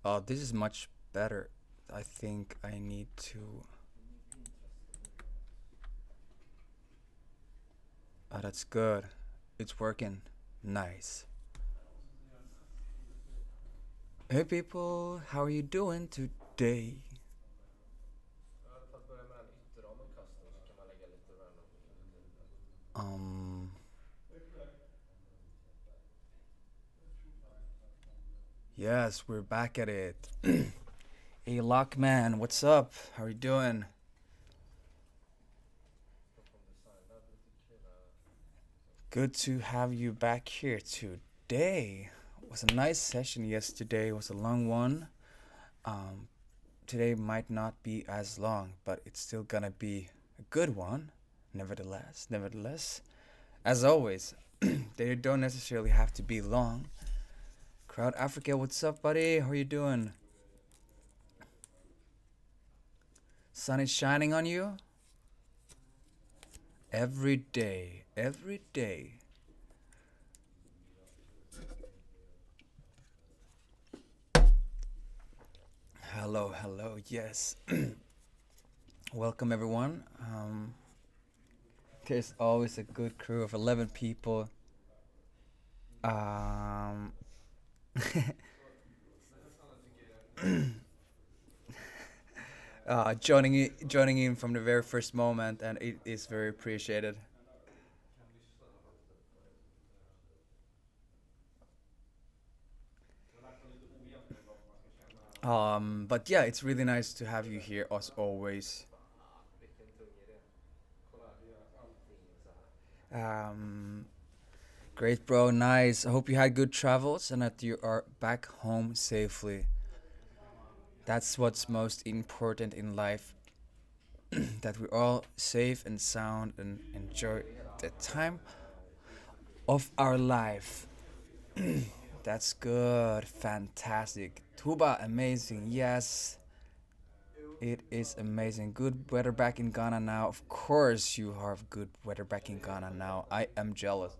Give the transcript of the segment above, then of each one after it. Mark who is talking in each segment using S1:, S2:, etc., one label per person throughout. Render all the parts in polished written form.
S1: Oh, this is much better. I think I need to. Oh, that's good. It's working. Nice. Hey people, how are you doing today? Um, yes, we're back at it. Hey, Lockman, what's up? How are you doing? Good to have you back here today. It was a nice session yesterday. It was a long one. Um, Today might not be as long, but it's still gonna be a good one. Nevertheless, as always, they don't necessarily have to be long. Crowd Africa, what's up, buddy? How are you doing? Sun is shining on you every day, every day. Hello, hello, yes. Welcome, everyone. There's always a good crew of 11 people. Um, joining in from the very first moment, and it is very appreciated. But yeah, it's really nice to have you here as always. Um, Great, bro. Nice. I hope you had good travels and that you are back home safely. That's what's most important in life. That we're all safe and sound and enjoy the time of our life. That's good. Fantastic. Tuba, amazing. Yes, it is amazing. Good weather back in Ghana now. Of course, you have good weather back in Ghana now. I am jealous.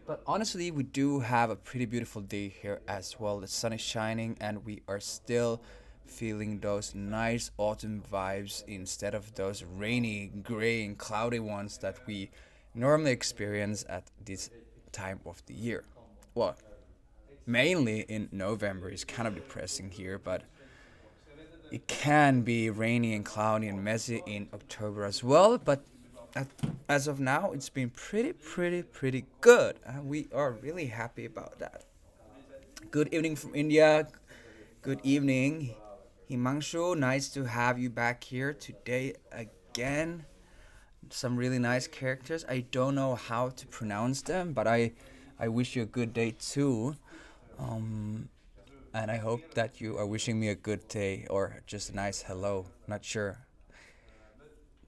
S1: But honestly, we do have a pretty beautiful day here as well. The sun is shining, and we are still feeling those nice autumn vibes instead of those rainy, gray, and cloudy ones that we normally experience at this time of the year. Well, mainly in November is kind of depressing here, but it can be rainy and cloudy and messy in October as well. But at, as of now, it's been pretty good. We are really happy about that. Good evening from India. Good evening, Himanshu. Nice to have you back here today again. Some really nice characters. I don't know how to pronounce them, but I wish you a good day too. Um, and I hope that you are wishing me a good day or just a nice hello. Not sure.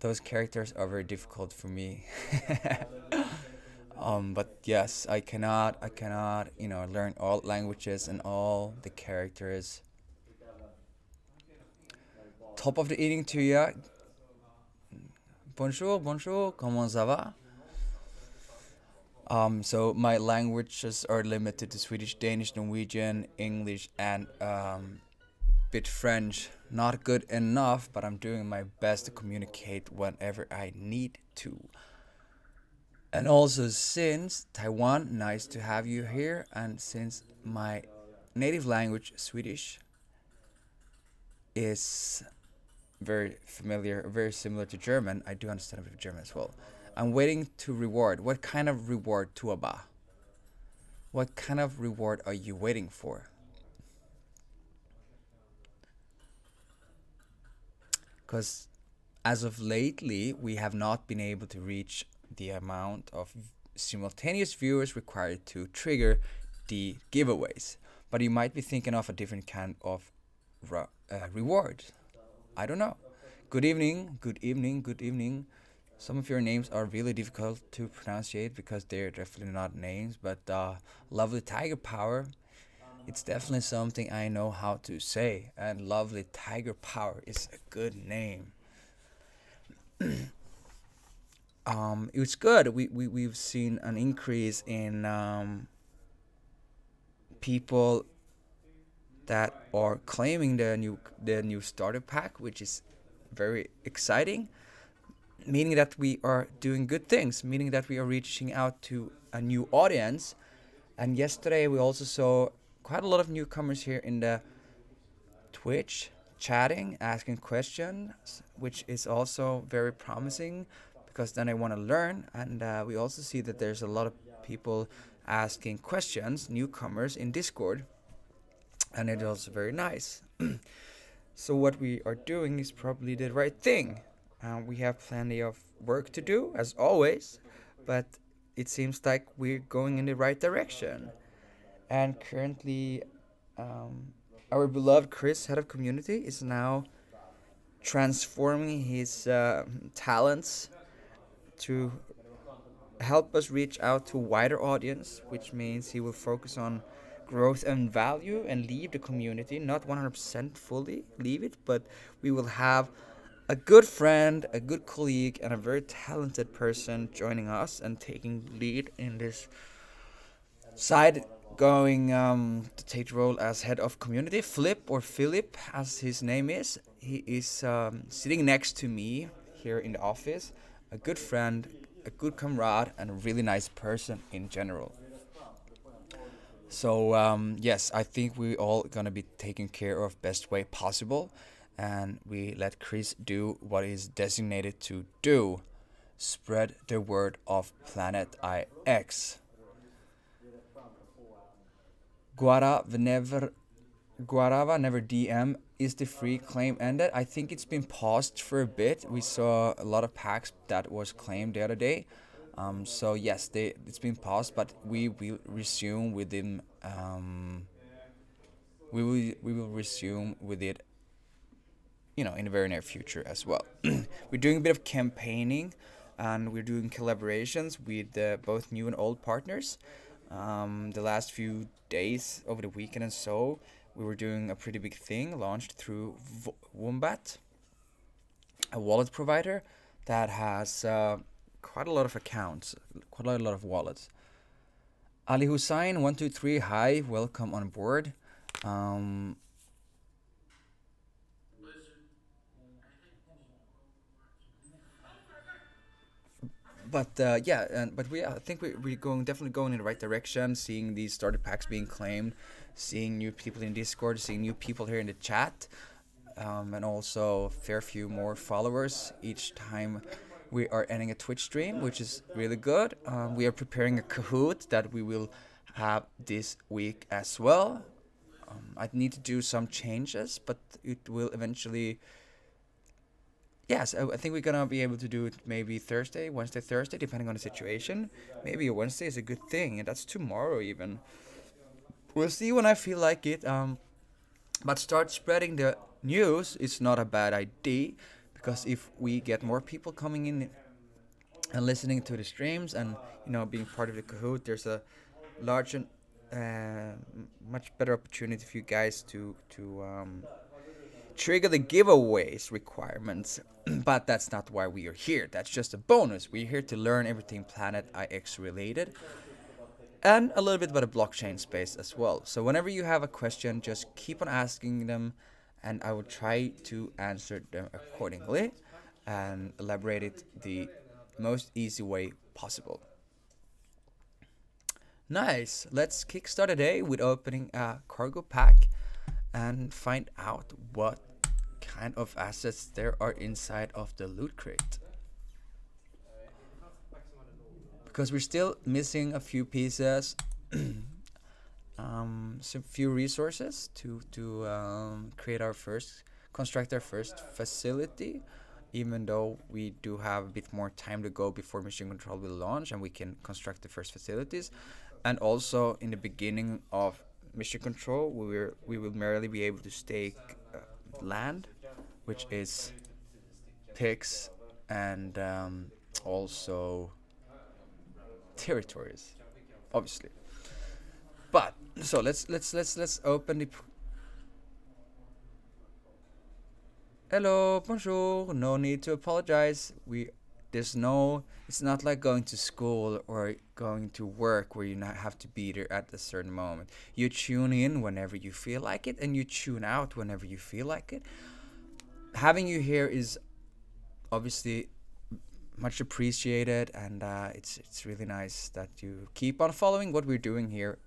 S1: Those characters are very difficult for me. But yes, I cannot, learn all languages and all the characters. Top of the evening to you. Bonjour, bonjour, comment ça va? So my languages are limited to Swedish, Danish, Norwegian, English, and bit French. Not good enough, but I'm doing my best to communicate whenever I need to. And also, since Taiwan, nice to have you here, and since my native language, Swedish, is very familiar, very similar to German, I do understand a bit of German as well. I'm waiting to reward. What kind of reward, Tuaba? What kind of reward are you waiting for? Because as of lately, we have not been able to reach the amount of simultaneous viewers required to trigger the giveaways. But you might be thinking of a different kind of reward. I don't know. Good evening, good evening, good evening. Some of your names are really difficult to pronunciate because they're definitely not names, but lovely tiger power. It's definitely something I know how to say, and lovely tiger power is a good name. It was good. We've seen an increase in people that are claiming the new starter pack, which is very exciting, meaning that we are doing good things, meaning that we are reaching out to a new audience. And yesterday we also saw quite a lot of newcomers here in the Twitch chatting, asking questions, which is also very promising because then I want to learn. And we also see that there's a lot of people asking questions, newcomers in Discord, and it is also very nice. So what we are doing is probably the right thing. We have plenty of work to do, as always, but it seems like we're going in the right direction. And currently, our beloved Chris, head of community, is now transforming his talents to help us reach out to a wider audience, which means he will focus on growth and value and leave the community, not 100% fully leave it, but we will have a good friend, a good colleague, and a very talented person joining us and taking lead in this side, going to take the role as head of community. Flip, or Philip as his name is, he is sitting next to me here in the office, a good friend, a good comrade, and a really nice person in general. So yes, I think we all gonna be taken care of best way possible, and we let Chris do what he's designated to do: spread the word of Planet IX. Guarava never DM. Is the free claim ended? I think it's been paused for a bit. We saw a lot of packs that was claimed the other day. So yes, it's been paused, but we will resume within. We will resume with it, in the very near future as well. We're doing a bit of campaigning, and we're doing collaborations with both new and old partners. The last few days over the weekend and so, we were doing a pretty big thing launched through Wombat, a wallet provider that has quite a lot of accounts, quite a lot of wallets. Ali Hussein 123, hi, welcome on board. Um, but yeah, but I think we're definitely going in the right direction. Seeing these starter packs being claimed, seeing new people in Discord, seeing new people here in the chat, and also a fair few more followers each time we are ending a Twitch stream, which is really good. We are preparing a Kahoot that we will have this week as well. I need to do some changes, but it will eventually. Yes, I think we're gonna be able to do it maybe Thursday, Wednesday, Thursday, depending on the situation. Maybe a Wednesday is a good thing, and that's tomorrow even. We'll see when I feel like it. But start spreading the news is not a bad idea, because if we get more people coming in and listening to the streams and being part of the Kahoot, there's a large and much better opportunity for you guys to trigger the giveaways requirements. But that's not why we are here. That's just a bonus. We're here to learn everything Planet IX related, and a little bit about the blockchain space as well. So whenever you have a question, just keep on asking them, and I will try to answer them accordingly and elaborate it the most easy way possible. Nice. Let's kickstart the day with opening a cargo pack and find out what kind of assets there are inside of the loot crate. Because we're still missing a few pieces, some few resources to construct our first facility. Even though we do have a bit more time to go before Mission Control will launch and we can construct the first facilities, and also in the beginning of Mission Control, we will merely be able to stake land, which is pigs and also territories, obviously. But so let's open the. Hello, bonjour. No need to apologize. We It's not like going to school or going to work where you not have to be there at a certain moment. You tune in whenever you feel like it, and you tune out whenever you feel like it. Having you here is obviously much appreciated, and it's really nice that you keep on following what we're doing here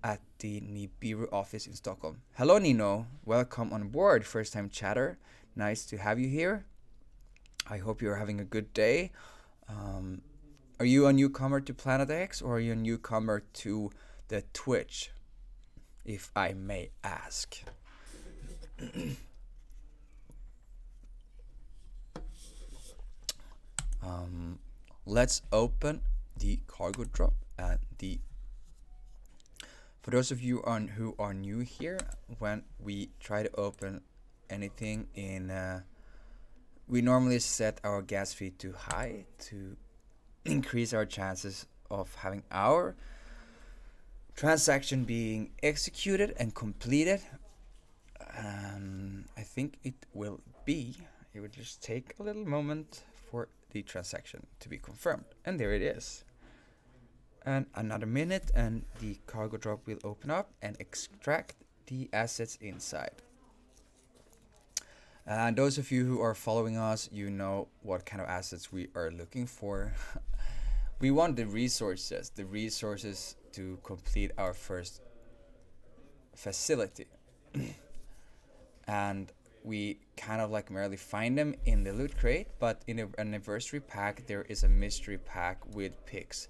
S1: at the Nibiru office in Stockholm. Hello, Nino. Welcome on board, first time chatter. Nice to have you here. I hope you're having a good day. Um, are you a newcomer to Planet X, or are you a newcomer to the Twitch, if I may ask? Let's open the cargo drop and the. For those of you who are new here, when we try to open anything in, we normally set our gas fee to high to increase our chances of having our transaction being executed and completed. I think it will be. It will just take a little moment for the transaction to be confirmed, and there it is. And another minute, and the cargo drop will open up and extract the assets inside. And those of you who are following us, you know what kind of assets we are looking for. We want the resources to complete our first facility. And we kind of like merely find them in the loot crate, but in an anniversary pack, there is a mystery pack with picks.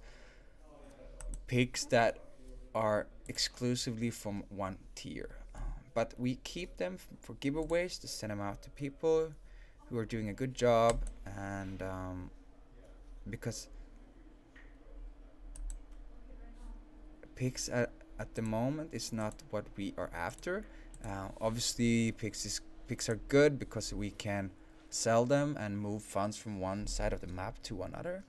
S1: Picks that are exclusively from one tier. But we keep them for giveaways to send them out to people who are doing a good job, and because picks at the moment is not what we are after. Obviously, picks are good because we can sell them and move funds from one side of the map to another.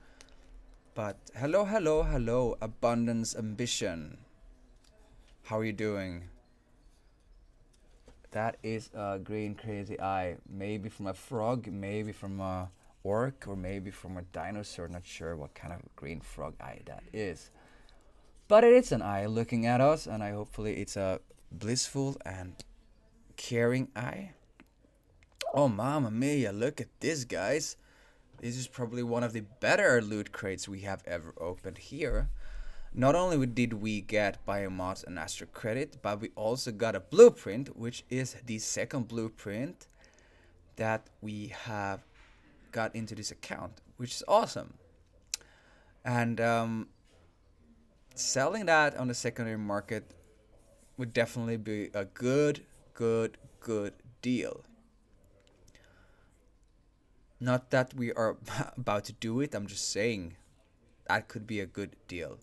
S1: But hello, abundance ambition. How are you doing? That is a green crazy eye. Maybe from a frog, maybe from a orc, or maybe from a dinosaur. Not sure what kind of green frog eye that is. But it is an eye looking at us, and hopefully it's a blissful and caring eye. Oh, mamma mia, look at this, guys. This is probably one of the better loot crates we have ever opened here. Not only did we get biomods and astro credit, but we also got a blueprint, which is the second blueprint that we have got into this account, which is awesome. And selling that on the secondary market would definitely be a good deal. Not that we are about to do it, I'm just saying that could be a good deal.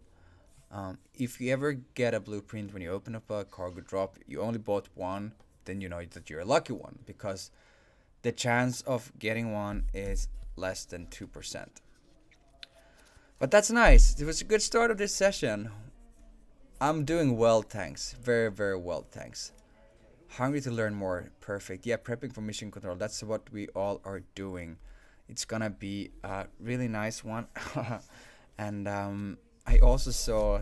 S1: If you ever get a blueprint when you open up a cargo drop, you only bought one, then you know that you're a lucky one, because the chance of getting one is less than 2%. But that's nice. It was a good start of this session. I'm doing well, thanks. Very well, thanks. Hungry to learn more. Perfect. Yeah, prepping for mission control. That's what we all are doing. It's gonna be a really nice one. And I also saw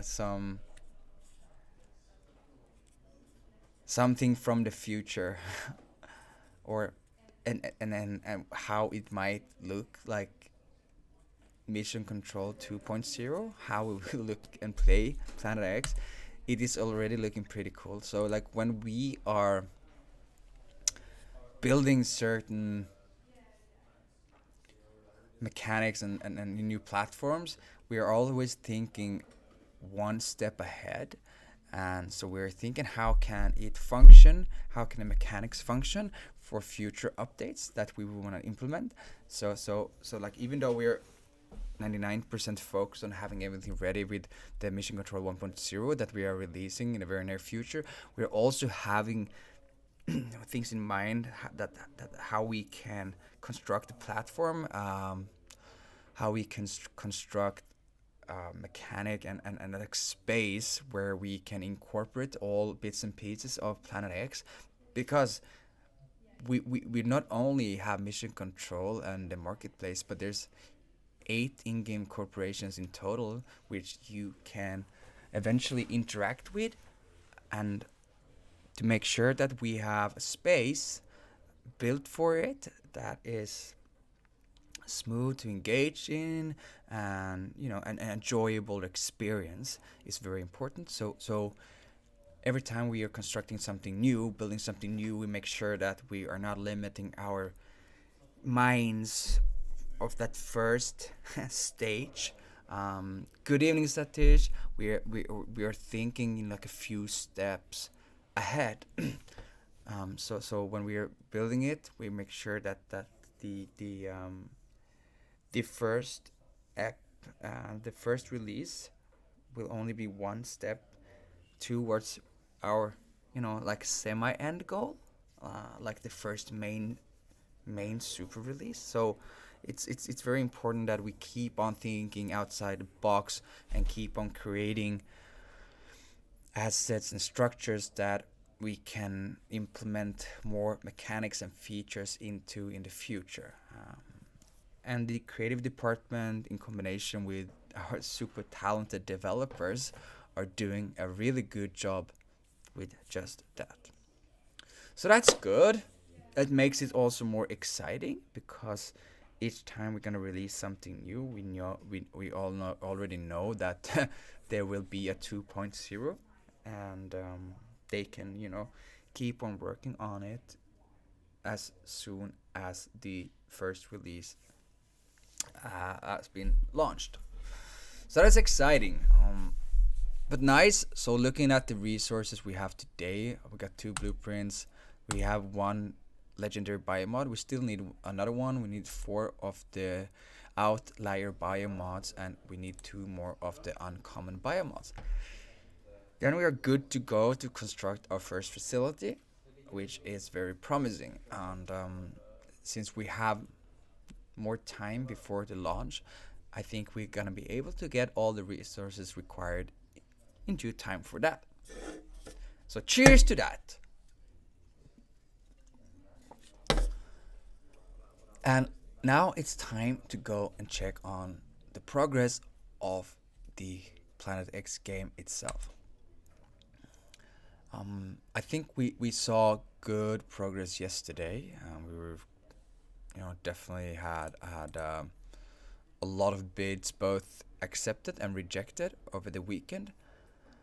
S1: something from the future, or and how it might look like Mission Control 2.0, how it will look and play Planet X. It is already looking pretty cool. So like when we are building certain mechanics and new platforms, we are always thinking one step ahead. And so we're thinking, how can it function? How can the mechanics function for future updates that we want to implement? So like, even though we're 99% focused on having everything ready with the Mission Control 1.0 that we are releasing in the very near future, we're also having things in mind that how we can construct the platform, how we can construct mechanic and like space where we can incorporate all bits and pieces of Planet X, because we not only have mission control and the marketplace, but there's 8 in-game corporations in total which you can eventually interact with, and to make sure that we have a space built for it that is smooth to engage in, and an enjoyable experience is very important. So every time we are constructing something new, building something new, we make sure that we are not limiting our minds of that first stage. Good evening, Satish. We are thinking in like a few steps ahead. So when we are building it, we make sure that the first app, the first release, will only be one step towards our like semi end goal, like the first main super release. So it's very important that we keep on thinking outside the box and keep on creating assets and structures that we can implement more mechanics and features into in the future. And the creative department, in combination with our super talented developers, are doing a really good job with just that. So that's good. It makes it also more exciting, because each time we're gonna release something new, we all already know that there will be a 2.0, and they can keep on working on it as soon as the first release has been launched. So that's exciting. But nice. So looking at the resources we have today, we got 2 blueprints. We have 1 legendary biomod. We still need another one. We need 4 of the outlier biomods, and we need 2 more of the uncommon biomods. Then we are good to go to construct our first facility, which is very promising. And since we have more time before the launch, I think we're gonna be able to get all the resources required in due time for that. So cheers to that. And now it's time to go and check on the progress of the Planet X game itself. I think we saw good progress yesterday. We were, definitely had a lot of bids, both accepted and rejected over the weekend.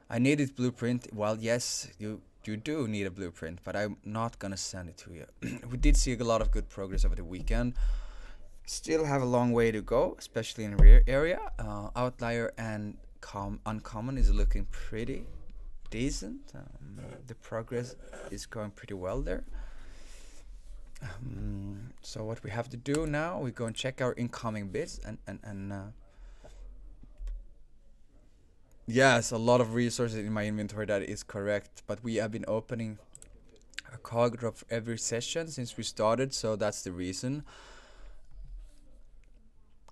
S1: I needed blueprint. Well, yes, you do need a blueprint, but I'm not gonna send it to you. We did see a lot of good progress over the weekend. Still have a long way to go, especially in rear area. Outlier and uncommon is looking pretty decent. The progress is going pretty well there. So what we have to do now, we go and check our incoming bids, and yes, a lot of resources in my inventory, that is correct. But we have been opening a cog drop every session since we started, so that's the reason.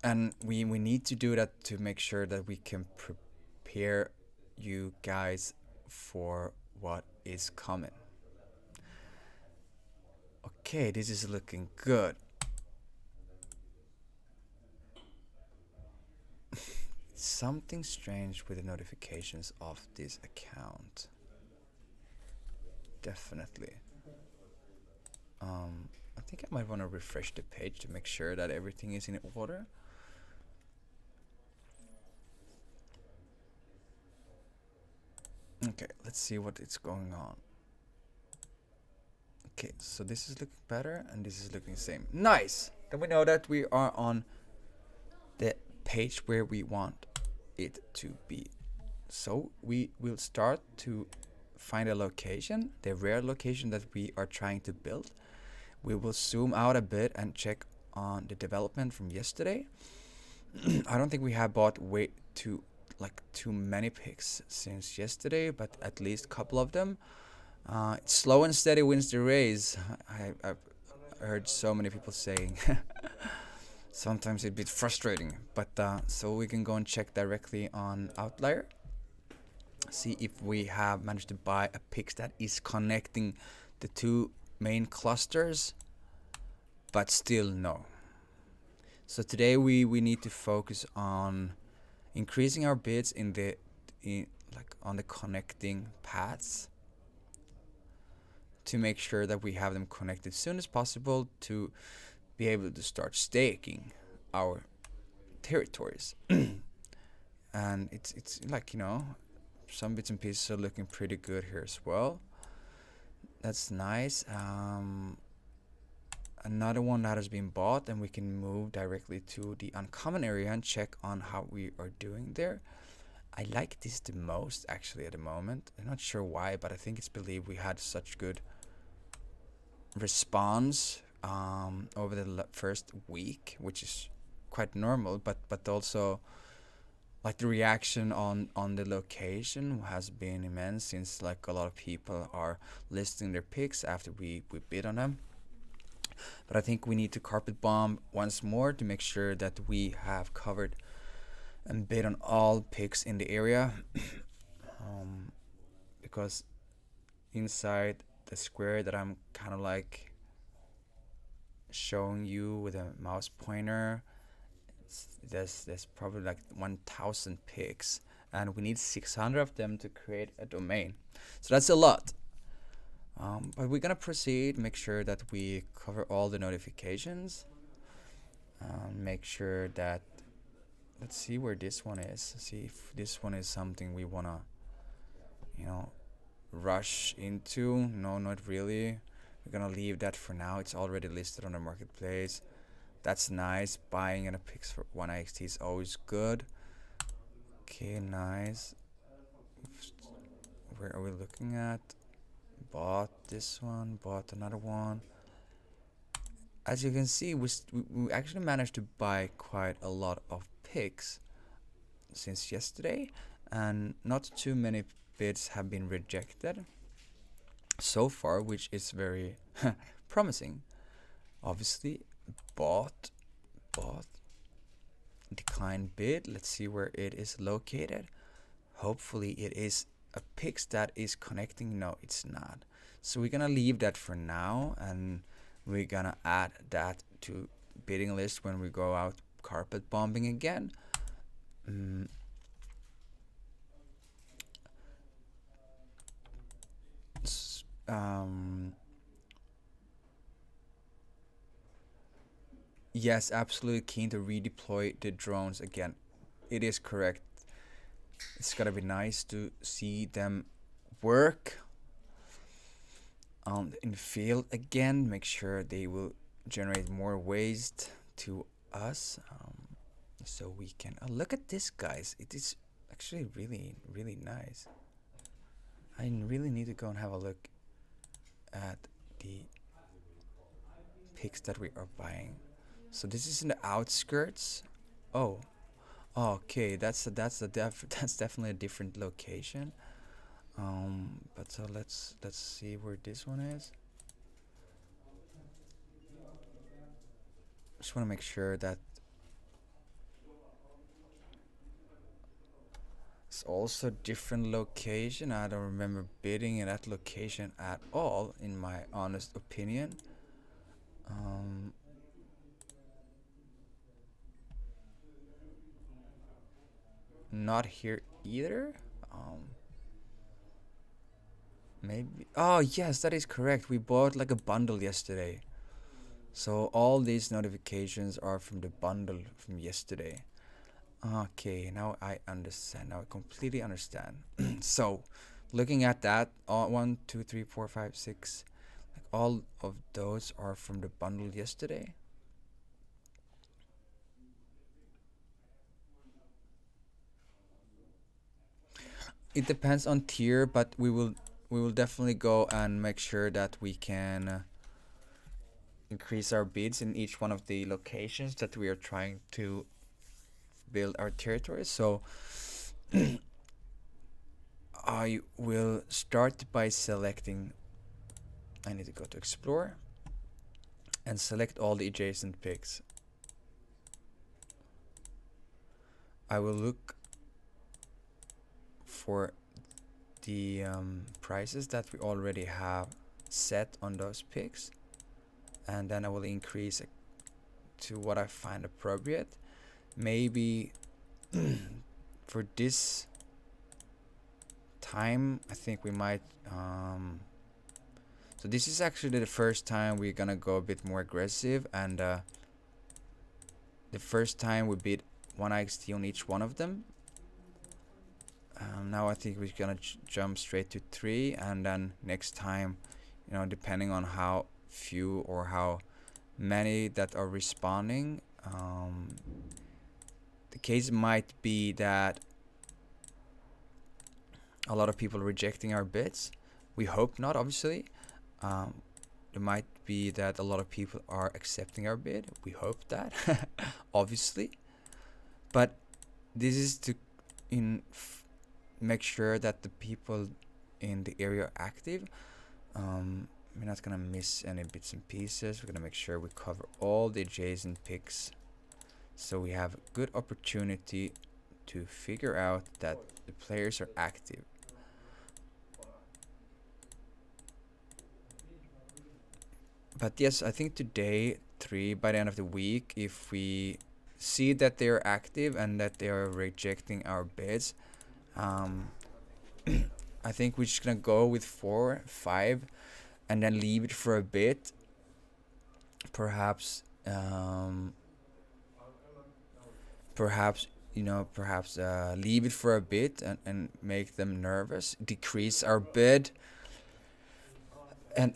S1: And we need to do that to make sure that we can prepare you guys for what is coming. Okay, this is looking good. Something strange with the notifications of this account. Definitely. I think I might want to refresh the page to make sure that everything is in order. Okay, let's see what is going on. Okay, so this is looking better and this is looking the same. Nice! Then we know that we are on the page where we want it to be. So we will start to find a location, the rare location that we are trying to build. We will zoom out a bit and check on the development from yesterday. I don't think we have bought too many picks since yesterday, but at least a couple of them. It's slow and steady wins the race. I've heard so many people saying. Sometimes it's a bit frustrating, but so we can go and check directly on Outlier, see if we have managed to buy a pix that is connecting the 2 main clusters, but still no. So today we need to focus on increasing our bids like on the connecting paths, to make sure that we have them connected as soon as possible to be able to start staking our territories. And it's like, some bits and pieces are looking pretty good here as well. That's nice. Another one that has been bought, and we can move directly to the uncommon area and check on how we are doing there. I like this the most actually at the moment. I'm not sure why, but I think it's believed we had such good response over the first week, which is quite normal, but also like the reaction on the location has been immense, since like a lot of people are listing their picks after we bid on them. But I think we need to carpet bomb once more to make sure that we have covered and bid on all picks in the area. Because inside the square that I'm kind of like showing you with a mouse pointer, there's probably like 1,000 picks, and we need 600 of them to create a domain. So that's a lot. But we're gonna proceed, make sure that we cover all the notifications, make sure that, let's see where this one is, see if this one is something we wanna rush into. No, not really. We're gonna leave that for now. It's already listed on the marketplace. That's nice. Buying in a pix for 1xt is always good. Okay, nice. Where are we looking at? Bought this one, bought another one. As you can see, we actually managed to buy quite a lot of picks since yesterday, and not too many bids have been rejected so far, which is very promising. Obviously, bought, declined bid. Let's see where it is located. Hopefully it is a pix that is connecting. No, it's not. So we're gonna leave that for now, and we're gonna add that to bidding list when we go out carpet bombing again. Yes, absolutely keen to redeploy the drones again. It is correct. It's gotta be nice to see them work in the field again. Make sure they will generate more waste to us, so we can look at this, guys. It is actually really, really nice. I really need to go and have a look at the picks that we are buying. So this is in the outskirts. Oh, okay. That's definitely a different location. But so let's see where this one is. Just want to make sure that it's also different location. I don't remember bidding in that location at all, in my honest opinion. Not here either. Maybe. Oh yes, that is correct. We bought like a bundle yesterday. So all these notifications are from the bundle from yesterday. Okay, now I understand. Now I completely understand. So, looking at that, 1, 2, 3, 4, 5, 6, like all of those are from the bundle yesterday. It depends on tier, but we will definitely go and make sure that we can increase our bids in each one of the locations that we are trying to build our territories. So I will start by selecting. I need to go to explore and select all the adjacent picks. I will look for the prices that we already have set on those picks, and then I will increase it to what I find appropriate. Maybe for this time, I think we might so this is actually the first time we're gonna go a bit more aggressive, and the first time we beat 1xt on each one of them. Now I think we're gonna jump straight to 3, and then next time, depending on how few or how many that are responding, the case might be that a lot of people rejecting our bids. We hope not, obviously. There might be that a lot of people are accepting our bid. We hope that, obviously. But this is to make sure that the people in the area are active. We're not gonna miss any bits and pieces. We're gonna make sure we cover all the adjacent picks, so we have a good opportunity to figure out that the players are active. But yes, I think today 3, by the end of the week, if we see that they are active and that they are rejecting our bids, I think we're just gonna go with 4, 5, and then leave it for a bit. Perhaps leave it for a bit and make them nervous, decrease our bid, and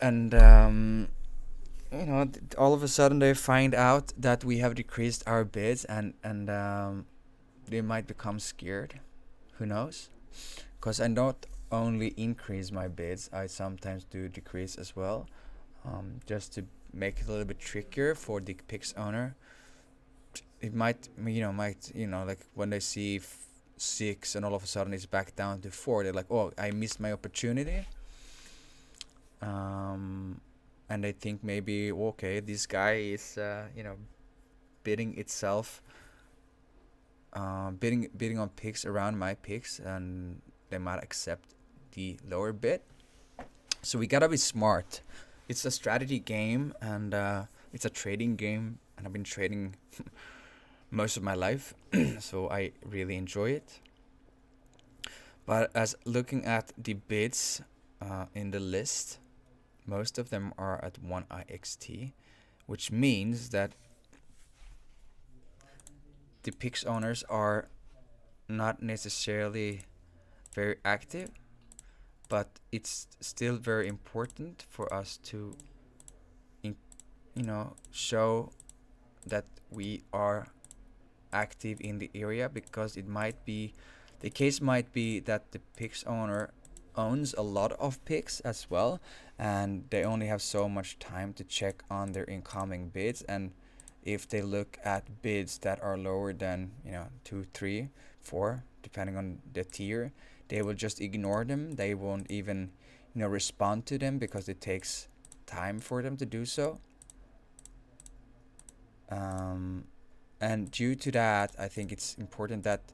S1: all of a sudden they find out that we have decreased our bids, and they might become scared. Who knows? Because I don't only increase my bids, I sometimes do decrease as well, just to make it a little bit trickier for the picks owner. It might like when they see 6 and all of a sudden it's back down to 4, they're like, oh, I missed my opportunity. And they think maybe, okay, this guy is bidding itself, bidding on picks around my picks, and they might accept the lower bid. So we gotta be smart. It's a strategy game, and it's a trading game, and I've been trading most of my life, so I really enjoy it. But as looking at the bids in the list, most of them are at 1xt, which means that the picks owners are not necessarily very active, but it's still very important for us to show that we are active in the area, because the case might be that the picks owner owns a lot of picks as well, and they only have so much time to check on their incoming bids, and if they look at bids that are lower than 2, 3, 4, depending on the tier, they will just ignore them. They won't even respond to them, because it takes time for them to do so. And due to that, I think it's important that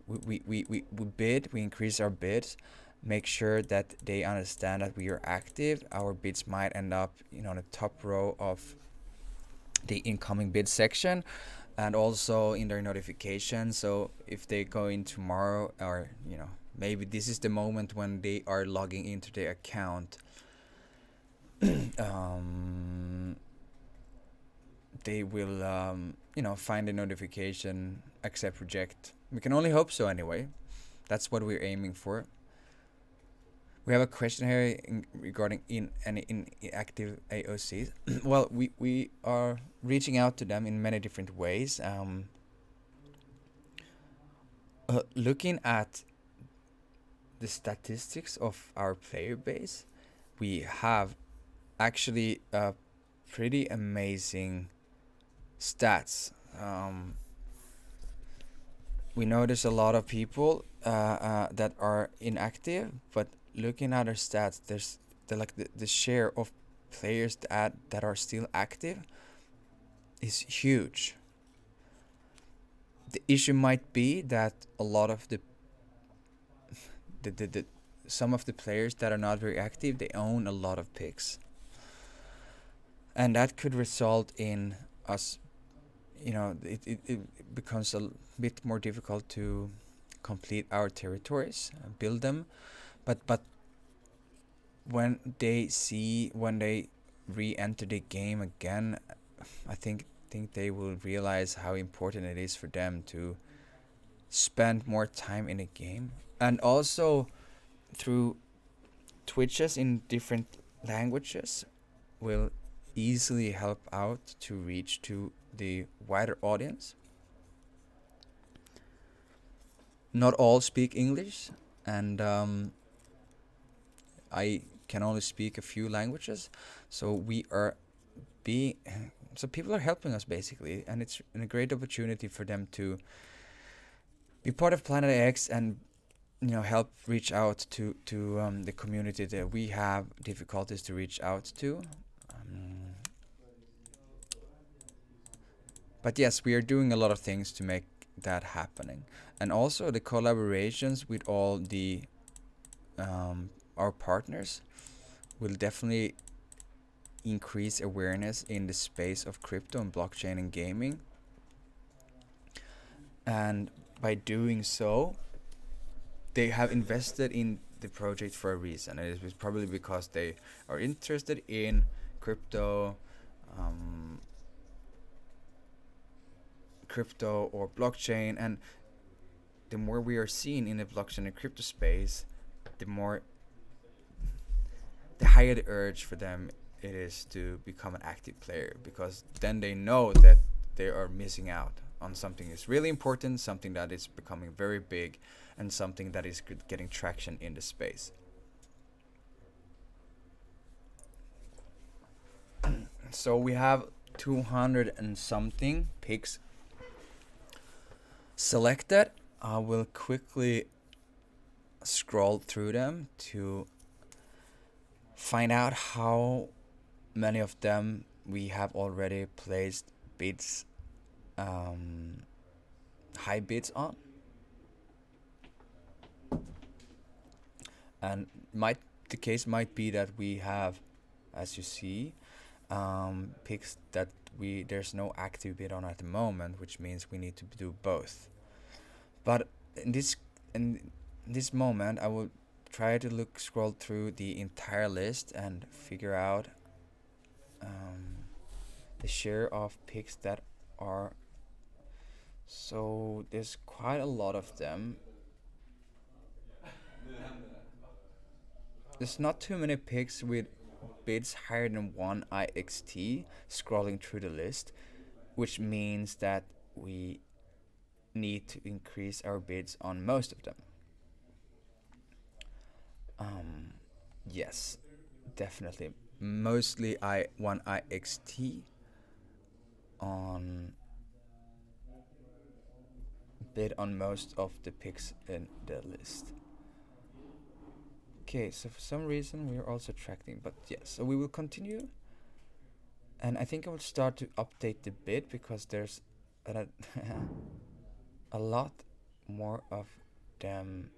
S1: we increase our bids, make sure that they understand that we are active. Our bids might end up on the top row of the incoming bid section, and also in their notifications. So if they go in tomorrow, or maybe this is the moment when they are logging into their account, they will find a notification, accept, reject. We can only hope so anyway. That's what we're aiming for. We have a question here regarding inactive AOCs. Well, we are reaching out to them in many different ways. Looking at the statistics of our player base, we have actually pretty amazing stats. We know there's a lot of people that are inactive, but looking at our stats, there's the share of players that are still active is huge. The issue might be that a lot of the some of the players that are not very active, they own a lot of pigs, and that could result in us, it becomes a bit more difficult to complete our territories, build them. But when they re-enter the game again, I think they will realize how important it is for them to spend more time in a game, and also through Twitches in different languages will easily help out to reach to the wider audience. Not all speak English, and I can only speak a few languages, so we are being so people are helping us basically, and it's a great opportunity for them to be part of Planet X and help reach out to the community that we have difficulties to reach out to. But yes, we are doing a lot of things to make that happening, and also the collaborations with all the our partners will definitely increase awareness in the space of crypto and blockchain and gaming. And by doing so, they have invested in the project for a reason. It is probably because they are interested in crypto, crypto or blockchain, and the more we are seen in the blockchain and crypto space, the higher the urge for them it is to become an active player, because then they know that they are missing out on something that's really important, something that is becoming very big, and something that is getting traction in the space. So we have 200 and something picks selected. I will quickly scroll through them to find out how many of them we have already placed bids, high bids on, and the case might be that we have, as you see, picks that there's no active bid on at the moment, which means we need to do both. But in this moment, I will try to scroll through the entire list and figure out the share of picks that are. So there's quite a lot of them. There's not too many picks with bids higher than 1 IXT scrolling through the list, which means that we need to increase our bids on most of them. Yes, definitely. Mostly 1 IXT on bid on most of the picks in the list. Okay, so for some reason we are also tracking, but yes, so we will continue. And I think I will start to update the bid because there's a lot more of them.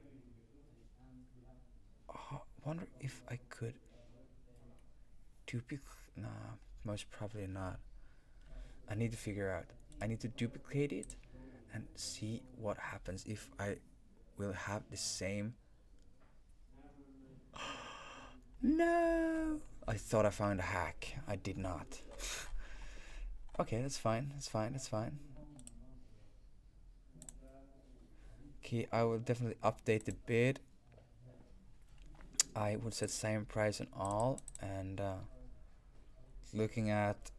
S1: Oh, wonder if I could duplicate. Nah, most probably not. I need to figure out. I need to duplicate it and see what happens if I will have the same. No! I thought I found a hack. I did not. Okay, that's fine. That's fine. That's fine. Okay, I will definitely update the bid. I would set same price on all, and looking at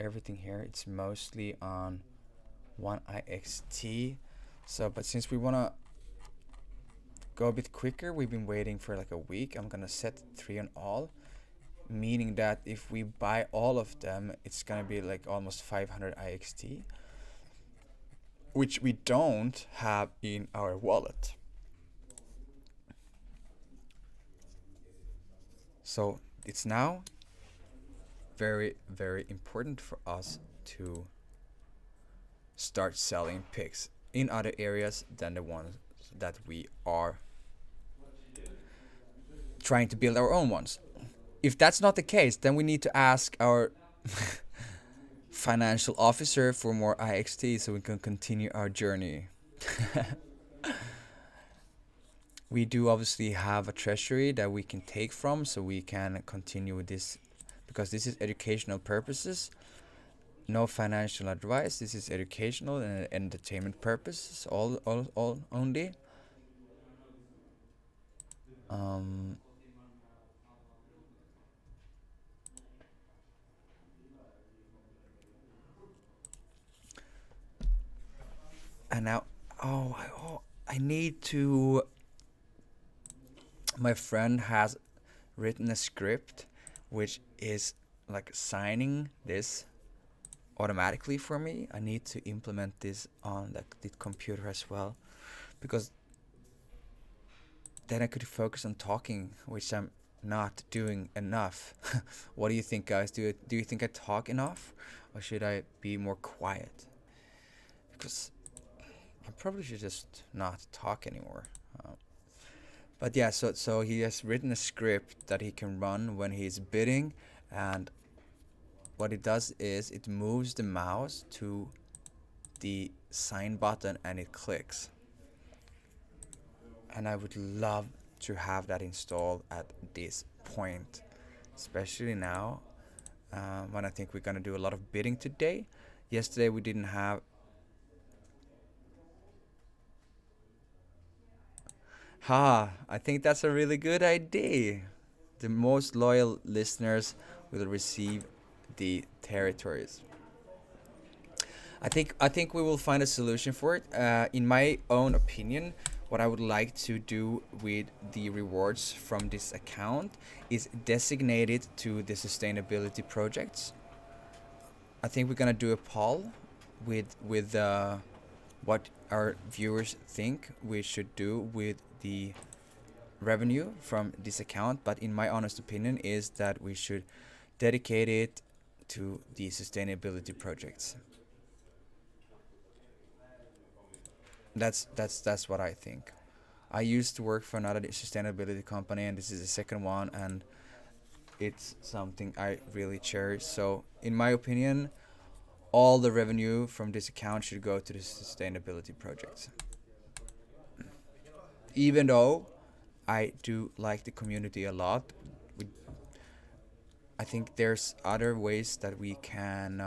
S1: everything here, it's mostly on 1 IXT. So, but since we wanna go a bit quicker, we've been waiting for like a week. I'm gonna set 3 on all, meaning that if we buy all of them, it's gonna be like almost 500 IXT, which we don't have in our wallet. So it's now very, very important for us to start selling picks in other areas than the ones that we are trying to build our own ones. If that's not the case, then we need to ask our financial officer for more IXT so we can continue our journey. We do obviously have a treasury that we can take from so we can continue with this, because this is educational purposes. No financial advice. This is educational and entertainment purposes all only. Um, and now, I need to. My friend has written a script, which is like signing this automatically for me. I need to implement this on the computer as well, because then I could focus on talking, which I'm not doing enough. What do you think, guys? Do you think I talk enough, or should I be more quiet? Because I probably should just not talk anymore. But yeah, so he has written a script that he can run when he's bidding, and what it does is it moves the mouse to the sign button and it clicks. And I would love to have that installed at this point, especially now when I think we're gonna do a lot of bidding today. Yesterday we didn't have. I think that's a really good idea. The most loyal listeners will receive the territories. I think we will find a solution for it. In my own opinion, what I would like to do with the rewards from this account is designate it to the sustainability projects. I think we're gonna do a poll with what our viewers think we should do with the revenue from this account. But in my honest opinion is that we should dedicate it to the sustainability projects. That's what I think. I used to work for another sustainability company, and this is the second one, and it's something I really cherish. So, in my opinion, all the revenue from this account should go to the sustainability projects. Even though I do like the community a lot, we, I think there's other ways that we can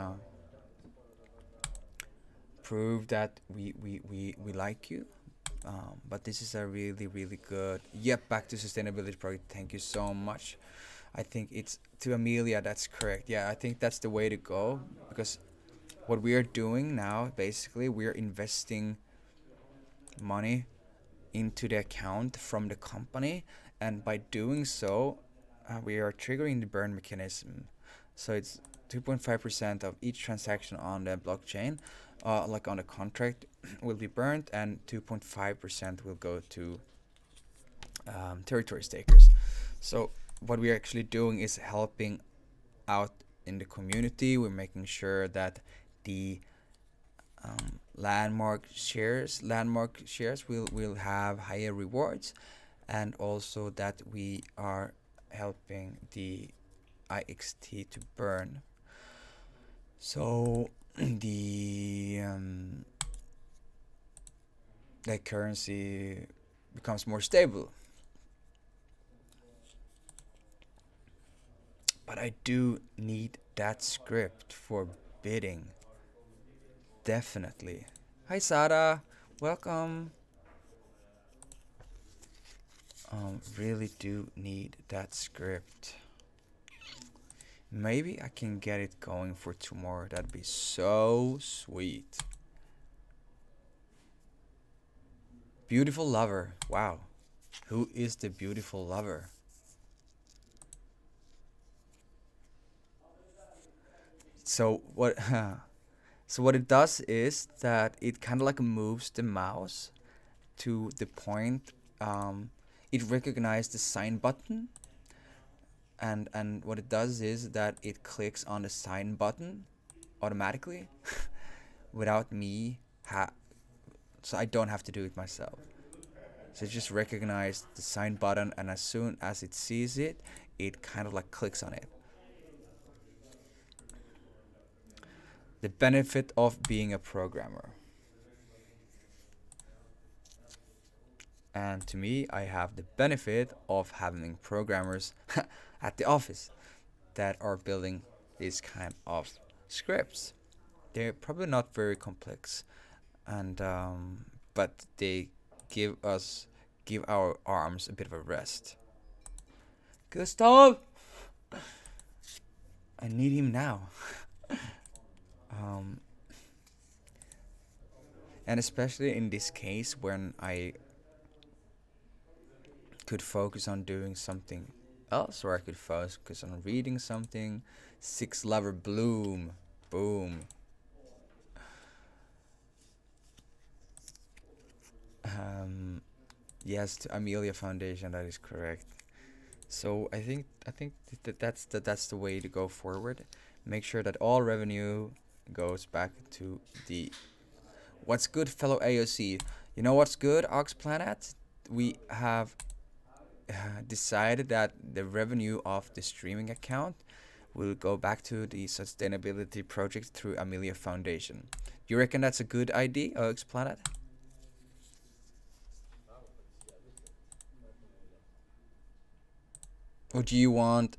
S1: prove that we like you. But this is a really, really good. Yep, back to sustainability project. Thank you so much. I think it's to Amelia. That's correct. Yeah, I think that's the way to go, because what we are doing now, basically, we are investing money into the account from the company, and by doing so, we are triggering the burn mechanism. So it's 2.5% of each transaction on the blockchain, like on the contract, will be burned, and 2.5% will go to territory stakers. So what we're actually doing is helping out in the community. We're making sure that the landmark shares will have higher rewards, and also that we are helping the IXT to burn. So the currency becomes more stable. But I do need that script for bidding. Definitely. Hi Sarah, welcome. Really do need that script. Maybe I can get it going for tomorrow. That'd be so sweet. Beautiful lover. Wow. Who is the beautiful lover? So what so what it does is that it kind of like moves the mouse to the point. It recognizes the sign button, and what it does is that it clicks on the sign button automatically without me so I don't have to do it myself. So it just recognize the sign button, and as soon as it sees it, it kind of like clicks on it. The benefit of being a programmer. And to me, I have the benefit of having programmers at the office that are building these kind of scripts. They're probably not very complex, and but they give our arms a bit of a rest. Gustav, I need him now. um, and especially in this case when I could focus on doing something else, or I could focus on reading something. Six Lover Bloom, boom. Yes, to Amelia Foundation. That is correct. So that's the way to go forward. Make sure that all revenue goes back to the what's good, fellow AOC. You know what's good, Ox Planet? We have decided that the revenue of the streaming account will go back to the sustainability project through Amelia Foundation. You reckon that's a good idea, Ox Planet? Or do you want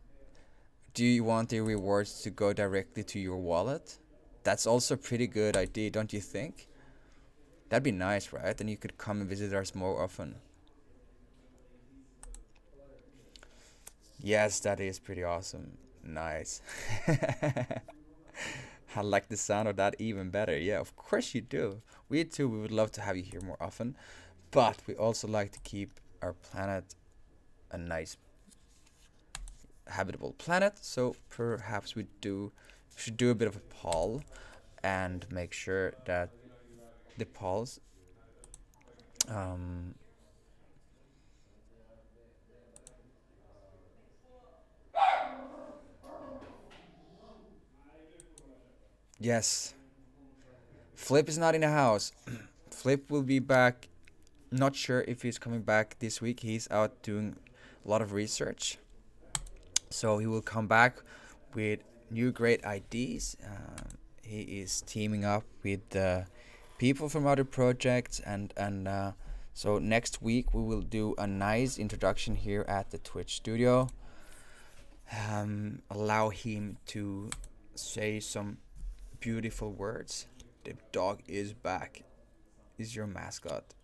S1: the rewards to go directly to your wallet? That's also a pretty good idea, don't you think? That'd be nice, right? Then you could come and visit us more often. Yes, that is pretty awesome. Nice. I like the sound of that even better. Yeah, of course you do. We too, we would love to have you here more often. But we also like to keep our planet a nice habitable planet. So perhaps we should do a bit of a poll and make sure that the polls um, yes, Flip is not in the house. Flip will be back. Not sure if he's coming back this week. He's out doing a lot of research. So he will come back with new great ideas. He is teaming up with people from other projects, and so next week we will do a nice introduction here at the Twitch studio. Allow him to say some beautiful words. The dog is back. Is your mascot?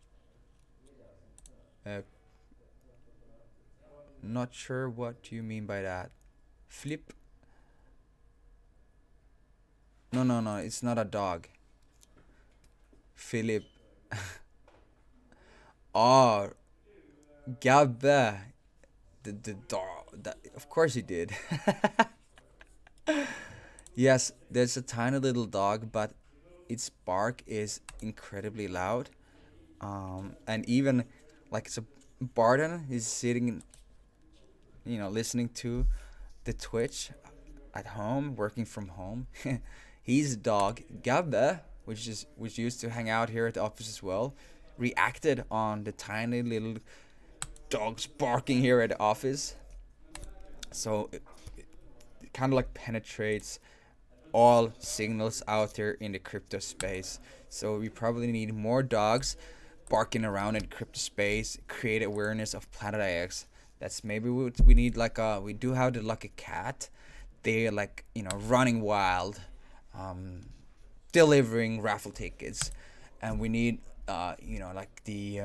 S1: Uh, Not sure what you mean by that. Flip? No, no, no. It's not a dog. Philip. Oh, Gabbe. The dog. Of course he did. Yes, there's a tiny little dog, but its bark is incredibly loud. And even like so Barton is sitting, listening to the Twitch at home, working from home. His dog Gabbe, which used to hang out here at the office as well, reacted on the tiny little dogs barking here at the office. So it kind of like penetrates all signals out there in the crypto space. So we probably need more dogs barking around in crypto space, create awareness of Planet X. That's maybe we need like we do have the lucky cat. They're like running wild, um, delivering raffle tickets, and we need like the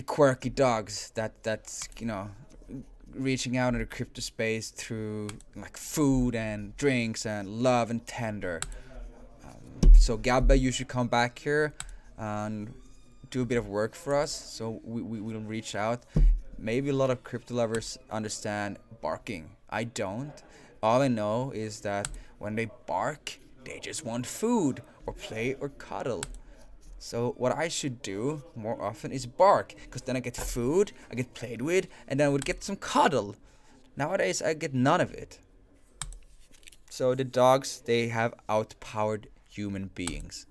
S1: quirky dogs that's reaching out in the crypto space through like food and drinks and love and tender. So Gabba, you should come back here and do a bit of work for us. So we will reach out. Maybe a lot of crypto lovers understand barking. I don't. All I know is that when they bark, they just want food or play or cuddle. So what I should do more often is bark, because then I get food, I get played with, and then I would get some cuddle. Nowadays I get none of it. So the dogs, they have outpowered human beings.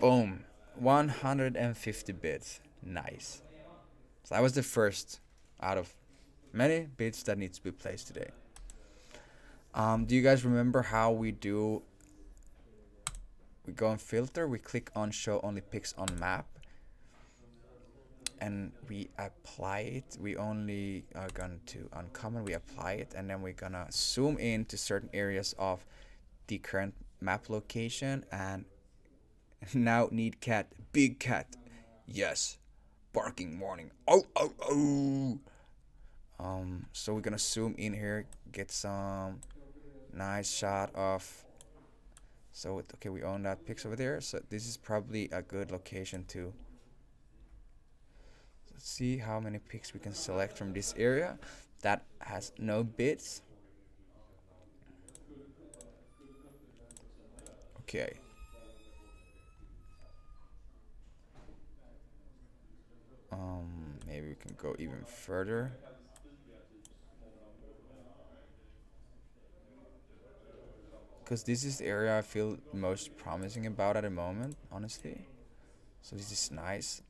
S1: Boom. 150 bits. Nice. So that was the first out of many bits that needs to be placed today. Do you guys remember how we do? We go on filter, we click on show only pics on map, and we apply it. We only are going to uncommon, we apply it, and then we're gonna zoom in to certain areas of the current map location. And now need cat, big cat, yes, barking warning, oh oh oh. So we're gonna zoom in here, get some nice shot of. So okay, we own that pics over there. So this is probably a good location to see how many pics we can select from this area that has no bits. Okay. Maybe we can go even further. Because this is the area I feel most promising about at the moment, honestly. So this is nice.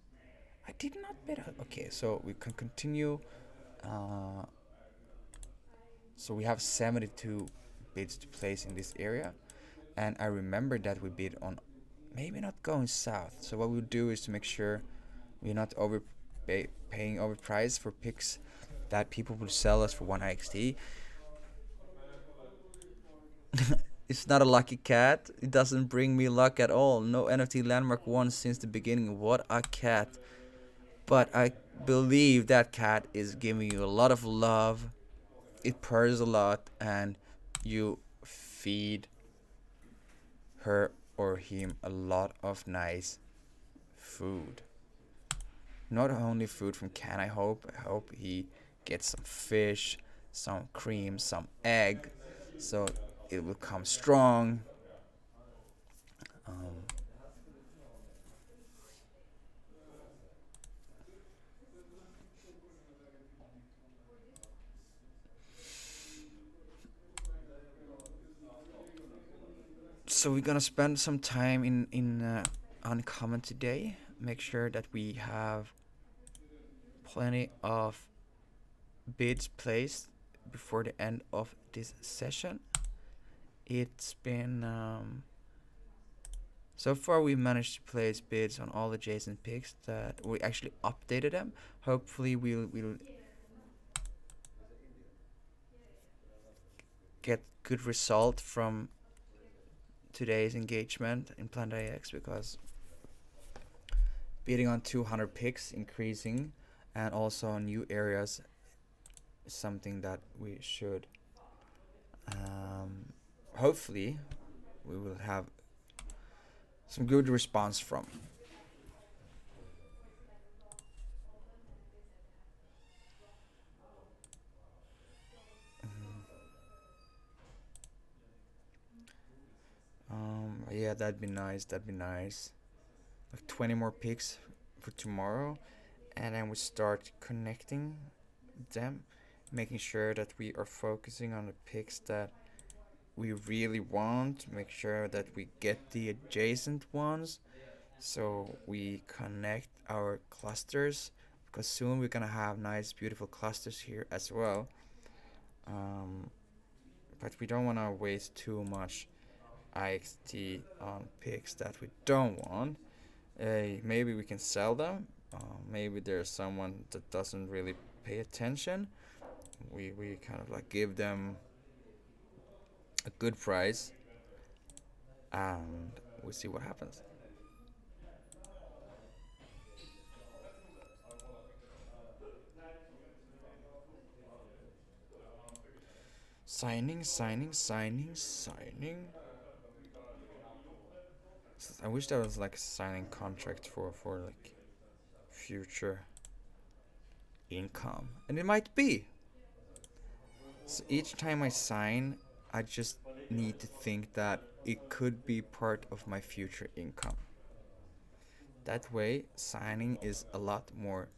S1: I did not bet. Okay, so we can continue. Uh, so we have 72 bids to place in this area, and I remember that we bid on maybe not going south. So what we'll do is to make sure we're not paying overpriced for picks that people will sell us for 1xt. It's not a lucky cat. It doesn't bring me luck at all. No NFT landmark won since the beginning. What a cat. But I believe that cat is giving you a lot of love. It purrs a lot, and you feed her or him a lot of nice food. Not only food from can, I hope he gets some fish, some cream, some egg, so it will come strong. Um, so we're gonna spend some time in uncommon today. Make sure that we have plenty of bids placed before the end of this session. It's been so far we managed to place bids on all adjacent picks that we actually updated them. Hopefully we'll get good result from today's engagement in Planet IX, because bidding on 200 picks increasing and also on new areas is something that we should hopefully we will have some good response from. Yeah, that'd be nice. That'd be nice. Like 20 more picks for tomorrow, and then we start connecting them, making sure that we are focusing on the picks that we really want. Make sure that we get the adjacent ones, so we connect our clusters, because soon we're gonna have nice, beautiful clusters here as well. But we don't want to waste too much IXT on picks that we don't want. Maybe we can sell them. Maybe there's someone that doesn't really pay attention. We kind of like give them a good price, and we see what happens. Signing. I wish there was like a signing contract for like future income, and it might be. So each time I sign, I just need to think that it could be part of my future income. That way, signing is a lot more.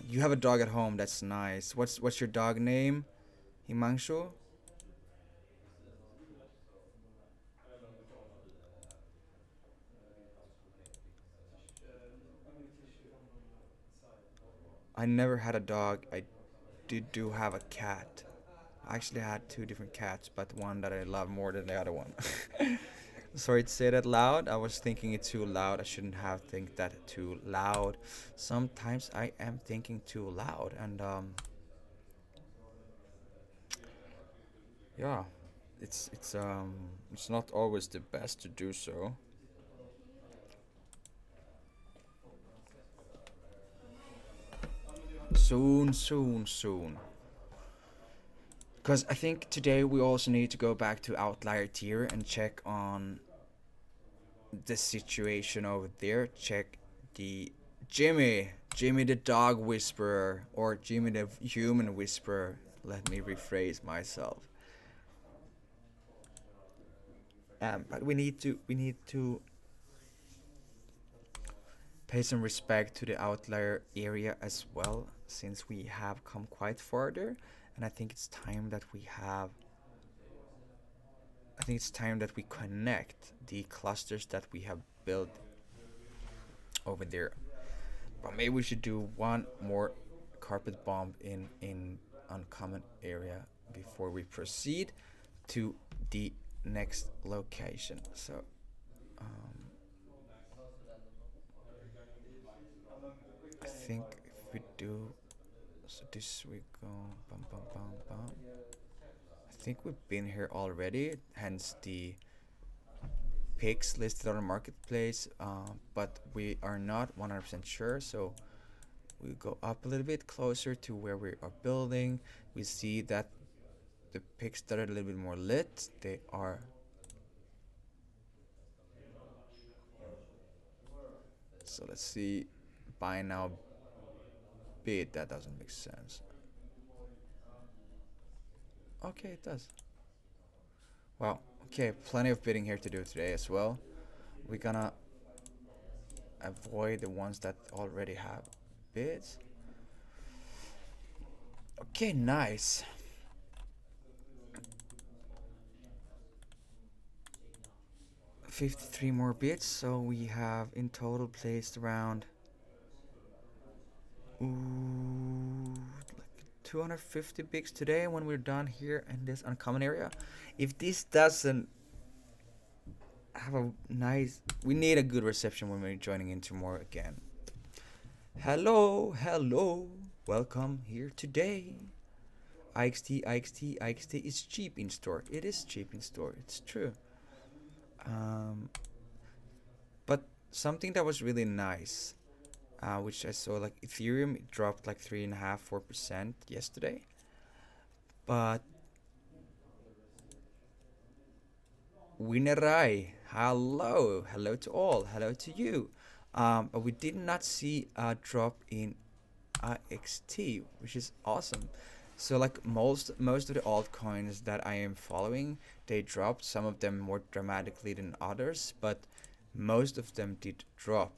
S1: You have a dog at home. That's nice. What's your dog name? Himanshu. I never had a dog. I did do have a cat. I actually had two different cats, but one that I love more than the other one. Sorry to say that loud. I was thinking it too loud. I shouldn't have think that too loud. Sometimes I am thinking too loud, and yeah, it's not always the best to do so. Soon, soon, soon. Because I think today we also need to go back to outlier tier and check on the situation over there. Check the Jimmy the dog whisperer, or Jimmy the human whisperer. Let me rephrase myself. But we need to pay some respect to the outlier area as well, since we have come quite farther, and I think it's time that we connect the clusters that we have built over there. But maybe we should do one more carpet bomb in uncommon area before we proceed to the next location. So um, I think if we do so, this we go bum bum bum bum. I think we've been here already, hence the pics listed on the marketplace, but we are not 100% sure. So we go up a little bit closer to where we are building. We see that the pics that are a little bit more lit, they are. So let's see, buy now, bid. That doesn't make sense. Okay, it does. Wow. Okay, plenty of bidding here to do today as well. We're gonna avoid the ones that already have bids. Okay, nice. 53 more bids, so we have in total placed around like 250 bids today when we're done here in this uncommon area. If this doesn't have a nice, we need a good reception when we're joining into more again. Hello, hello, welcome here today. IXT, IXT, IXT is cheap in store. It is cheap in store. It's true. Um, but something that was really nice, which I saw, like Ethereum, it dropped like 3.5, 4% yesterday. But Winnerai, hello, hello to all, hello to you. But we did not see a drop in IXT, which is awesome. So like most of the altcoins that I am following, they dropped. Some of them more dramatically than others, but most of them did drop.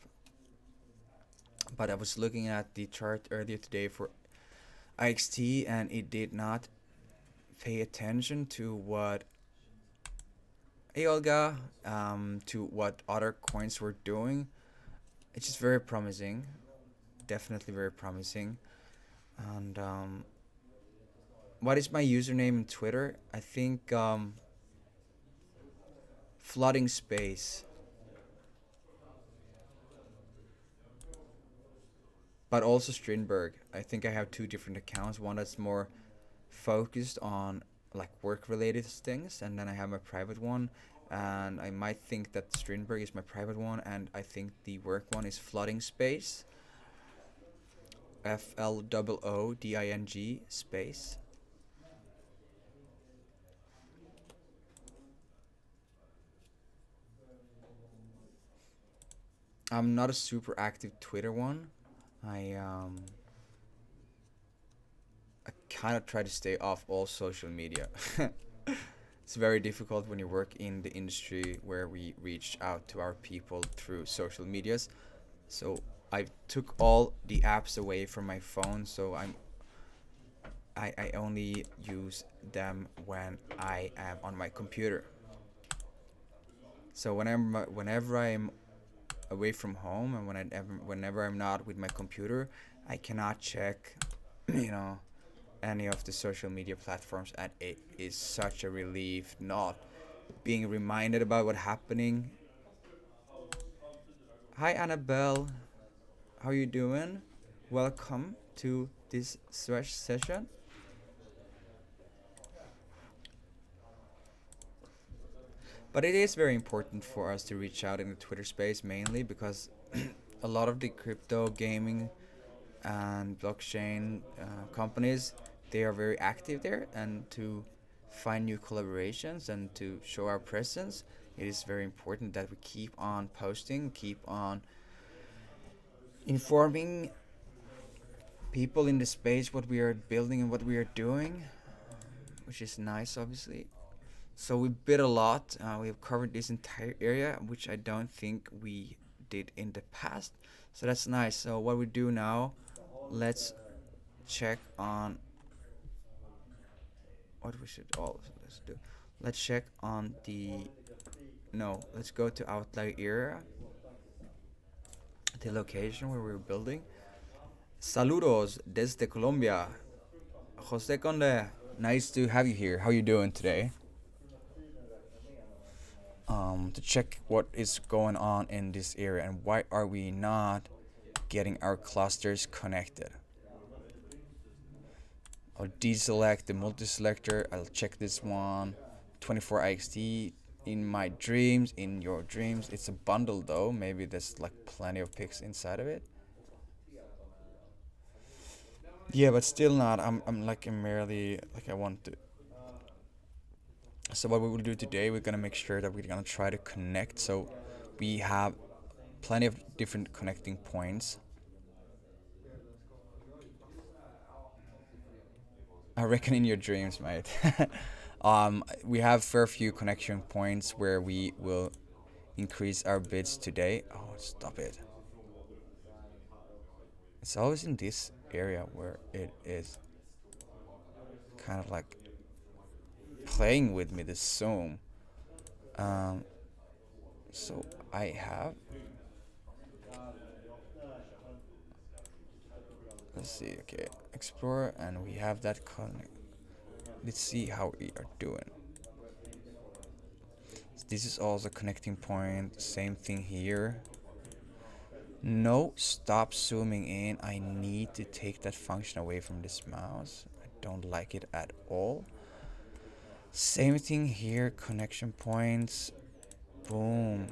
S1: But I was looking at the chart earlier today for IXT, and it did not pay attention to what Aolga, to what other coins were doing. It's just very promising, definitely very promising. And what is my username in Twitter? I think flooding space, but also Strindberg. I think I have two different accounts. One that's more focused on like work related things, and then I have my private one. And I might think that Strindberg is my private one, and I think the work one is flooding space. FLOODING space. I'm not a super active Twitter one. I I kind of try to stay off all social media. It's very difficult when you work in the industry where we reach out to our people through social medias. So I took all the apps away from my phone, so I only use them when I am on my computer. So whenever I'm away from home, and whenever I'm not with my computer, I cannot check, you know, any of the social media platforms, and it is such a relief not being reminded about what's happening. Hi Annabelle, how you doing? Welcome to this session. But it is very important for us to reach out in the Twitter space mainly because a lot of the crypto gaming and blockchain companies, they are very active there, and to find new collaborations and to show our presence, it is very important that we keep on posting, keep on informing people in the space what we are building and what we are doing, which is nice, obviously. So we bid a lot. We have covered this entire area, which I don't think we did in the past. So that's nice. So what we do now, let's check on what we should also let's do. Let's check on the no. Let's go to outlier area, the location where we're building. Saludos desde Colombia, Jose Conde. Nice to have you here. How you doing today? To check what is going on in this area and why are we not getting our clusters connected. I'll deselect the multi-selector. I'll check this one. 24 IXT in my dreams, in your dreams. It's a bundle though. Maybe there's like plenty of pics inside of it. Yeah, but still not. I'm like merely like I want to. So what we will do today, we're gonna make sure that we're gonna try to connect. So we have plenty of different connecting points. I reckon in your dreams, mate. We have fair few connection points where we will increase our bids today. Oh, stop it. It's always in this area where it is kind of like playing with me, the zoom. Um, so I have, let's see, okay, explore, and we have that connect. Let's see how we are doing. This is also connecting point, same thing here. No, stop zooming in. I need to take that function away from this mouse. I don't like it at all. Same thing here, connection points. Boom.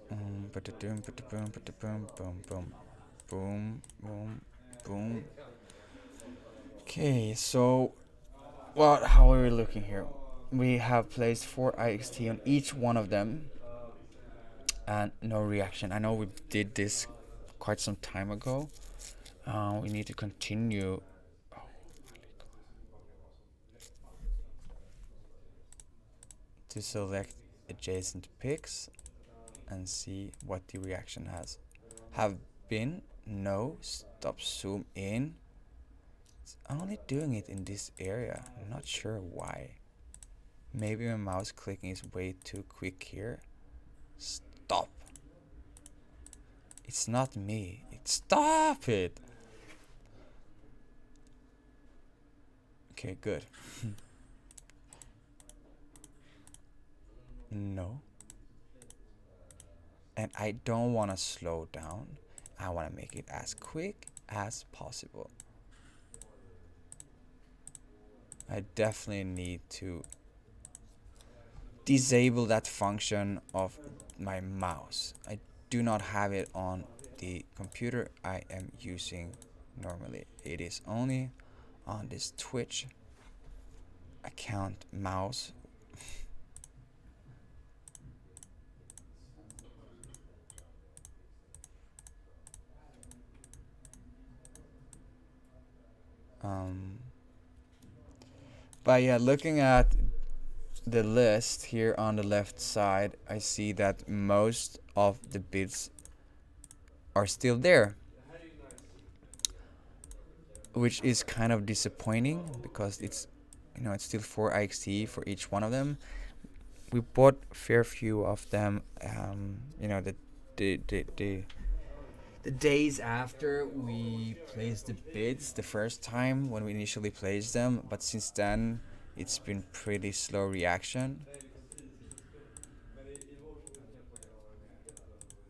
S1: Boom, boom, boom, boom, boom, boom. Okay, so how are we looking here? We have placed 4 IXT on each one of them, and no reaction. I know we did this quite some time ago. We need to continue. To select adjacent pics and see what the reaction has have been. No, stop zoom in. It's only doing it in this area. I'm not sure why. Maybe my mouse clicking is way too quick here. Stop. It's not me. Stop it. Okay, good. No. And I don't want to slow down. I want to make it as quick as possible. I definitely need to disable that function of my mouse. I do not have it on the computer I am using normally. It is only on this Twitch account mouse. But yeah, looking at the list here on the left side, I see that most of the bids are still there, which is kind of disappointing because it's still 4 IXT for each one of them. we bought fair few of them. You know, the days after we placed the bids the first time when we initially placed them, but since then it's been pretty slow reaction.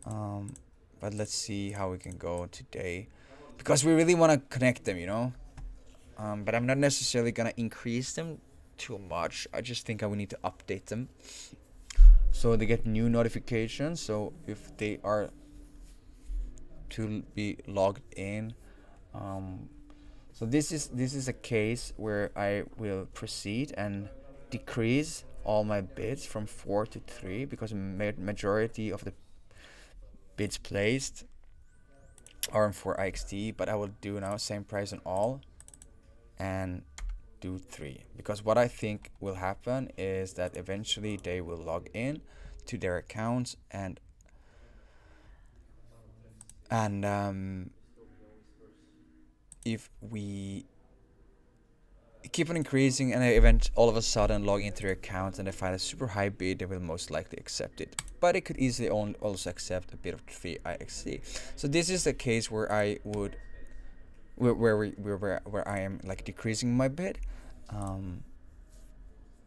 S1: Um, but let's see how we can go today, because we really want to connect them, you know. But I'm not necessarily gonna increase them too much. I just think I will need to update them so they get new notifications. So if they are to be logged in, um, so this is a case where I will proceed and decrease all my bids from 4 to 3, because majority of the bids placed are on 4xt, but I will do now same price on all and do 3, because what I think will happen is that eventually they will log in to their accounts, and if we keep on increasing and they all of a sudden log into their account and they find a super high bid, they will most likely accept it. But it could easily also accept a bit of 3xt. So this is a case where I would where I am like decreasing my bid, um,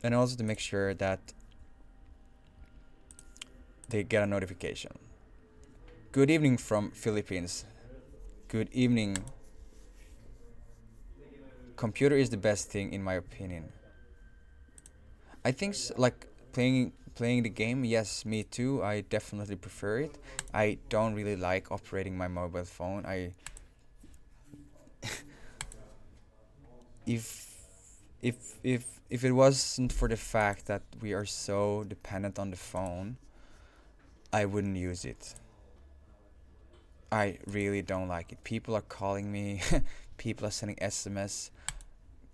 S1: and also to make sure that they get a notification. Good evening from Philippines. Good evening. Computer is the best thing in my opinion. I think like playing the game. Yes, me too. I definitely prefer it. I don't really like operating my mobile phone. I if if it wasn't for the fact that we are so dependent on the phone, I wouldn't use it. I really don't like it. People are calling me, people are sending SMS,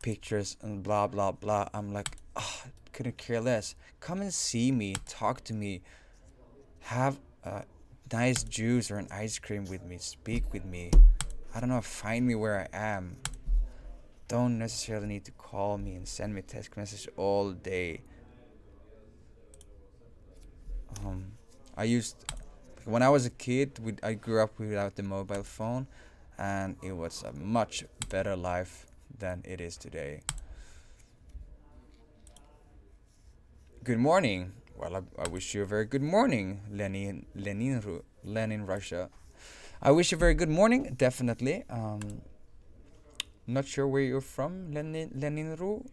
S1: pictures, and blah blah blah. I'm like, oh, couldn't care less. Come and see me, talk to me, have a nice juice or an ice cream with me, speak with me. I don't know, find me where I am. Don't necessarily need to call me and send me text message all day. Um, I used when I was a kid. I grew up without the mobile phone, and it was a much better life than it is today. Good morning. Well, I wish you a very good morning, Lenin, Russia. I wish you a very good morning, definitely. Not sure where you're from, Leninru.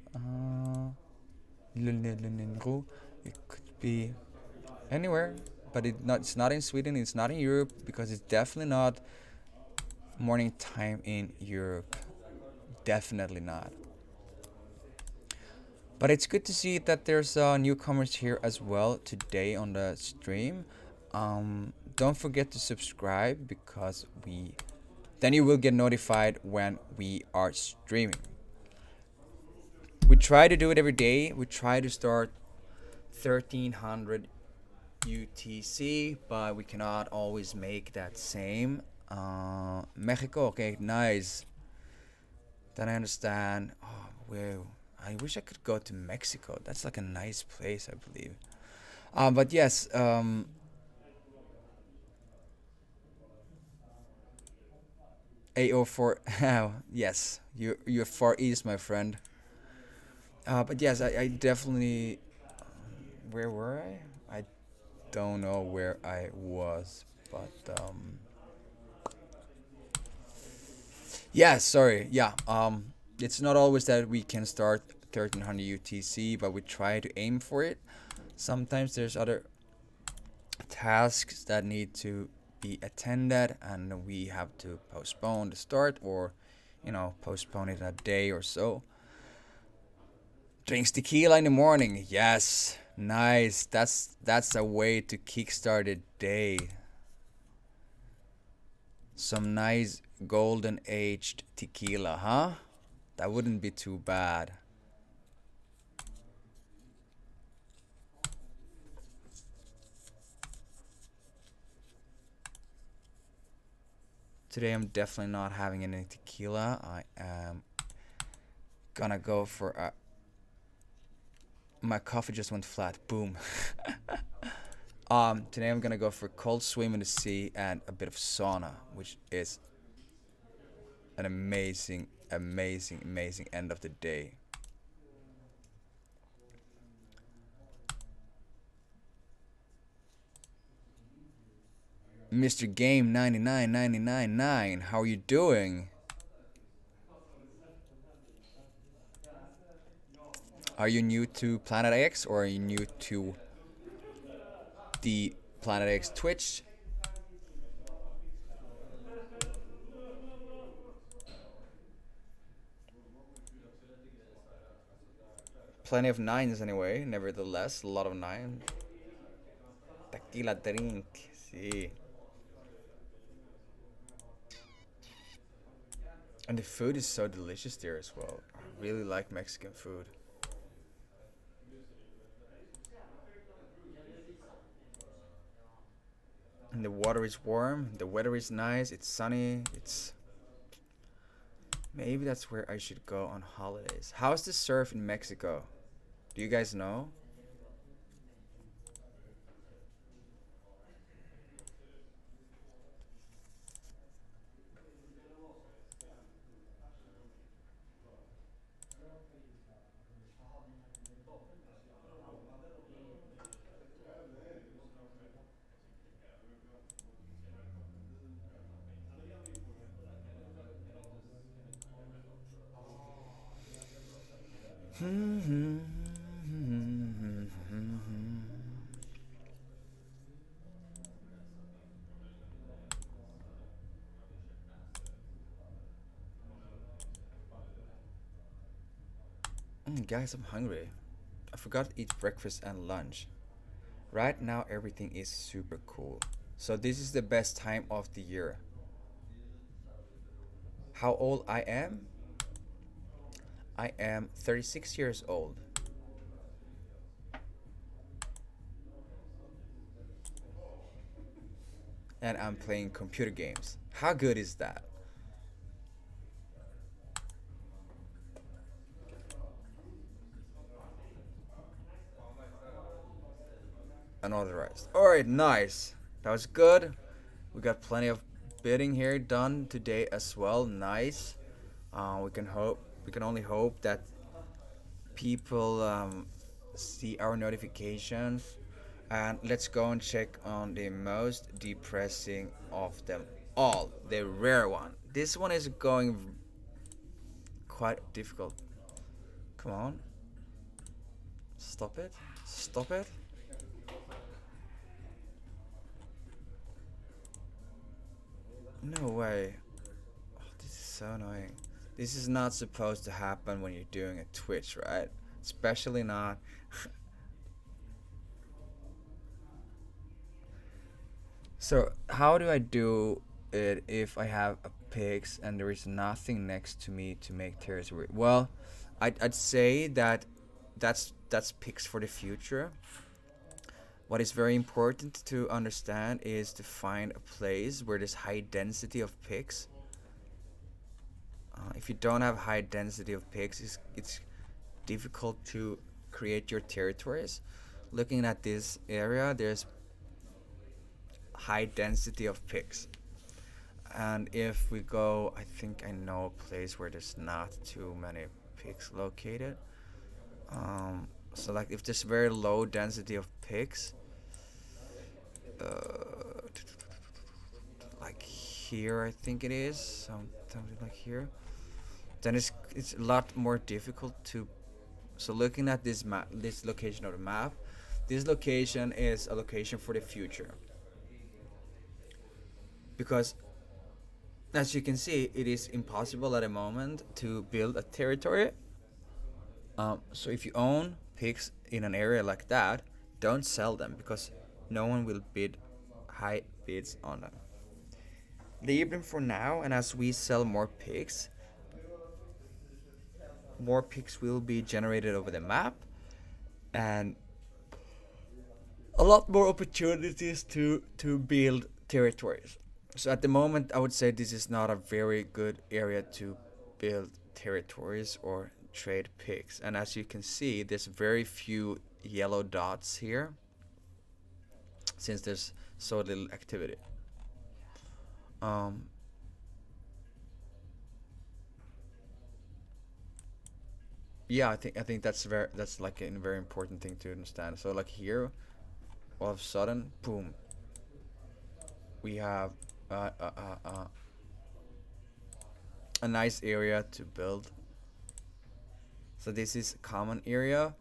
S1: Leninru. It could be anywhere, but it's not in Sweden. It's not in Europe, because it's definitely not morning time in Europe. Definitely not. But it's good to see that there's newcomers here as well today on the stream. Don't forget to subscribe, because then you will get notified when we are streaming. We try to do it every day. We try to start 1300 UTC, but we cannot always make that same. Mexico, okay, nice. Then I understand. Oh, wow. I wish I could go to Mexico. That's like a nice place, I believe. But yes, AO4. Yes, you're Far East, my friend. But yes, I definitely. Where were I? I don't know where I was, but yeah, sorry. Yeah, it's not always that we can start 1300 UTC, but we try to aim for it. Sometimes there's other tasks that need to be attended, and we have to postpone the start, or postpone it a day or so. Drinks tequila in the morning. Yes, nice. That's a way to kickstart a day. Some nice golden aged tequila, huh? That wouldn't be too bad. Today I'm definitely not having any tequila. I am gonna go for a My coffee just went flat. Boom. Today I'm gonna go for a cold swim in the sea and a bit of sauna, which is an amazing, amazing, amazing end of the day. Mr. Game 99999, how are you doing? Are you new to Planet X or are you new to the Planet X Twitch? Plenty of nines anyway, nevertheless, a lot of nine. Tequila drink, see. And the food is so delicious there as well. I really like Mexican food. And the water is warm, the weather is nice, it's sunny, it's maybe that's where I should go on holidays. How's the surf in Mexico? Do you guys know? Guys, I'm hungry. I forgot to eat breakfast and lunch. Right now, everything is super cool. So, this is the best time of the year. How old I am? I am 36 years old. And I'm playing computer games. How good is that? Unauthorized. Alright, nice. That was good. We got plenty of bidding here done today as well. Nice. We can only hope that people see our notifications. And let's go and check on the most depressing of them all, the rare one. This one is going quite difficult. Come on. Stop it. Stop it. No way. Oh, this is so annoying. This is not supposed to happen when you're doing a Twitch, right? Especially not. So, how do I do it if I have a pix and there is nothing next to me to make territory? Well, I'd say that that's picks for the future. What is very important to understand is to find a place where there's high density of picks. If you don't have high density of picks, it's difficult to create your territories. Looking at this area, there's high density of picks. And if we go, I think I know a place where there's not too many picks located. So like if there's very low density of picks, uh, like here I think it is, something like here, then it's a lot more difficult to. So looking at this map, this location of the map, this location is a location for the future because as you can see, it is impossible at the moment to build a territory. So if you own pigs in an area like that, don't sell them because no one will bid high bids on them. Leave them for now, and as we sell more pigs will be generated over the map, and a lot more opportunities to build territories. So at the moment, I would say this is not a very good area to build territories or trade picks. And as you can see, there's very few yellow dots here since there's so little activity. Um, yeah, I think that's like a very important thing to understand. So like here, all of a sudden, boom, we have uh, uh, uh, uh, a nice area to build. So this is a common area,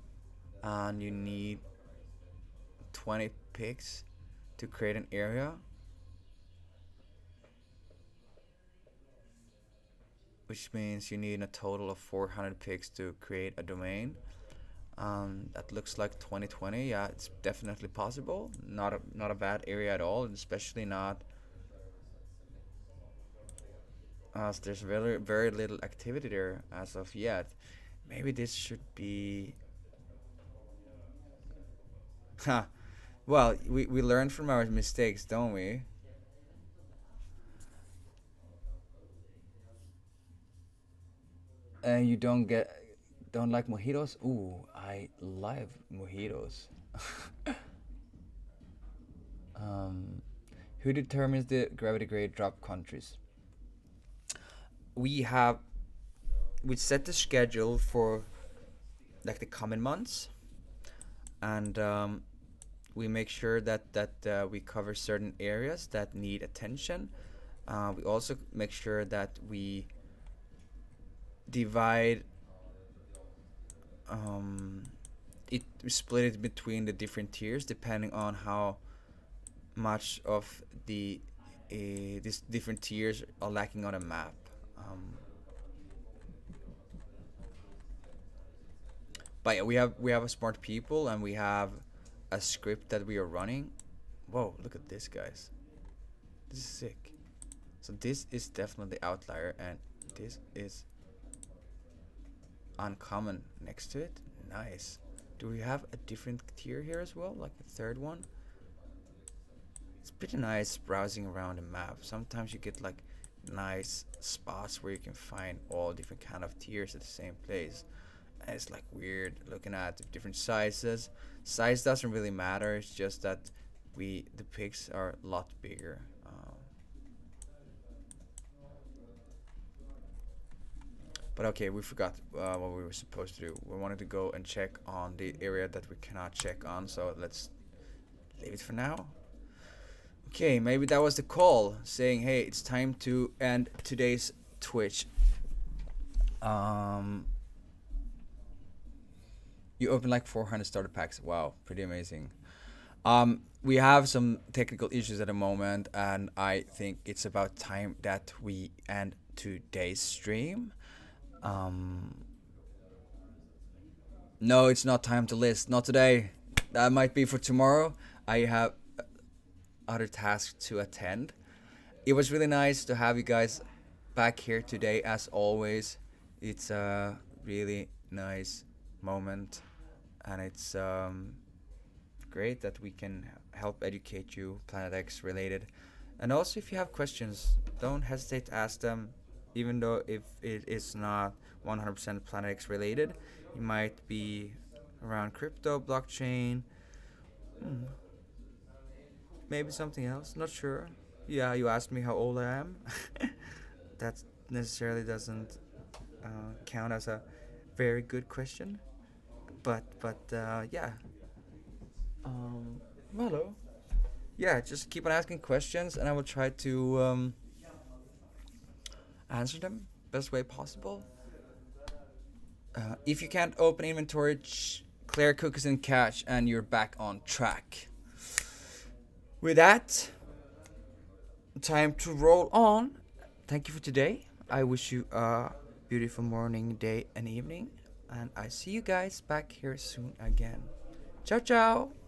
S1: and you need 20 picks to create an area, which means you need a total of 400 picks to create a domain. That looks like 2020. Yeah, it's definitely possible. Not a bad area at all, and especially not as there's very little activity there as of yet. Maybe this should be. Huh. Well, we learn from our mistakes, don't we? And you don't like mojitos? Ooh, I love mojitos. um, who determines the gravity grade drop countries? We have we set the schedule for like the coming months, and we make sure that we cover certain areas that need attention. We also make sure that we divide um, we split it between the different tiers depending on how much of the these different tiers are lacking on a map. Um, but yeah, we have a smart people, and we have a script that we are running. Whoa, look at this, guys. This is sick. So this is definitely outlier, and this is uncommon next to it. Nice. Do we have a different tier here as well, like a third one? It's pretty nice browsing around the map. Sometimes you get like nice spots where you can find all different kind of tiers at the same place. And it's like weird looking at the different sizes. Size doesn't really matter. It's just that the pics are a lot bigger. But okay, we forgot what we were supposed to do. We wanted to go and check on the area that we cannot check on. So let's leave it for now. Okay, maybe that was the call saying, hey, it's time to end today's Twitch. Um, you open like 400 starter packs. Wow, pretty amazing. We have some technical issues at the moment, and I think it's about time that we end today's stream. Um, no, it's not time to list. Not today. That might be for tomorrow. I have other tasks to attend. It was really nice to have you guys back here today, as always. It's a really nice moment, and it's great that we can help educate you Planet X related. And also, if you have questions, don't hesitate to ask them, even though if it is not 100% Planet X related, it might be around crypto, blockchain, maybe something else, not sure. Yeah, you asked me how old I am. That necessarily doesn't count as a very good question, but yeah. Hello. Yeah, just keep on asking questions, and I will try to answer them best way possible. If you can't open inventory, clear cookies and cache, and you're back on track. With that, time to roll on. Thank you for today. I wish you a beautiful morning, day, and evening, and I see you guys back here soon again. Ciao, ciao.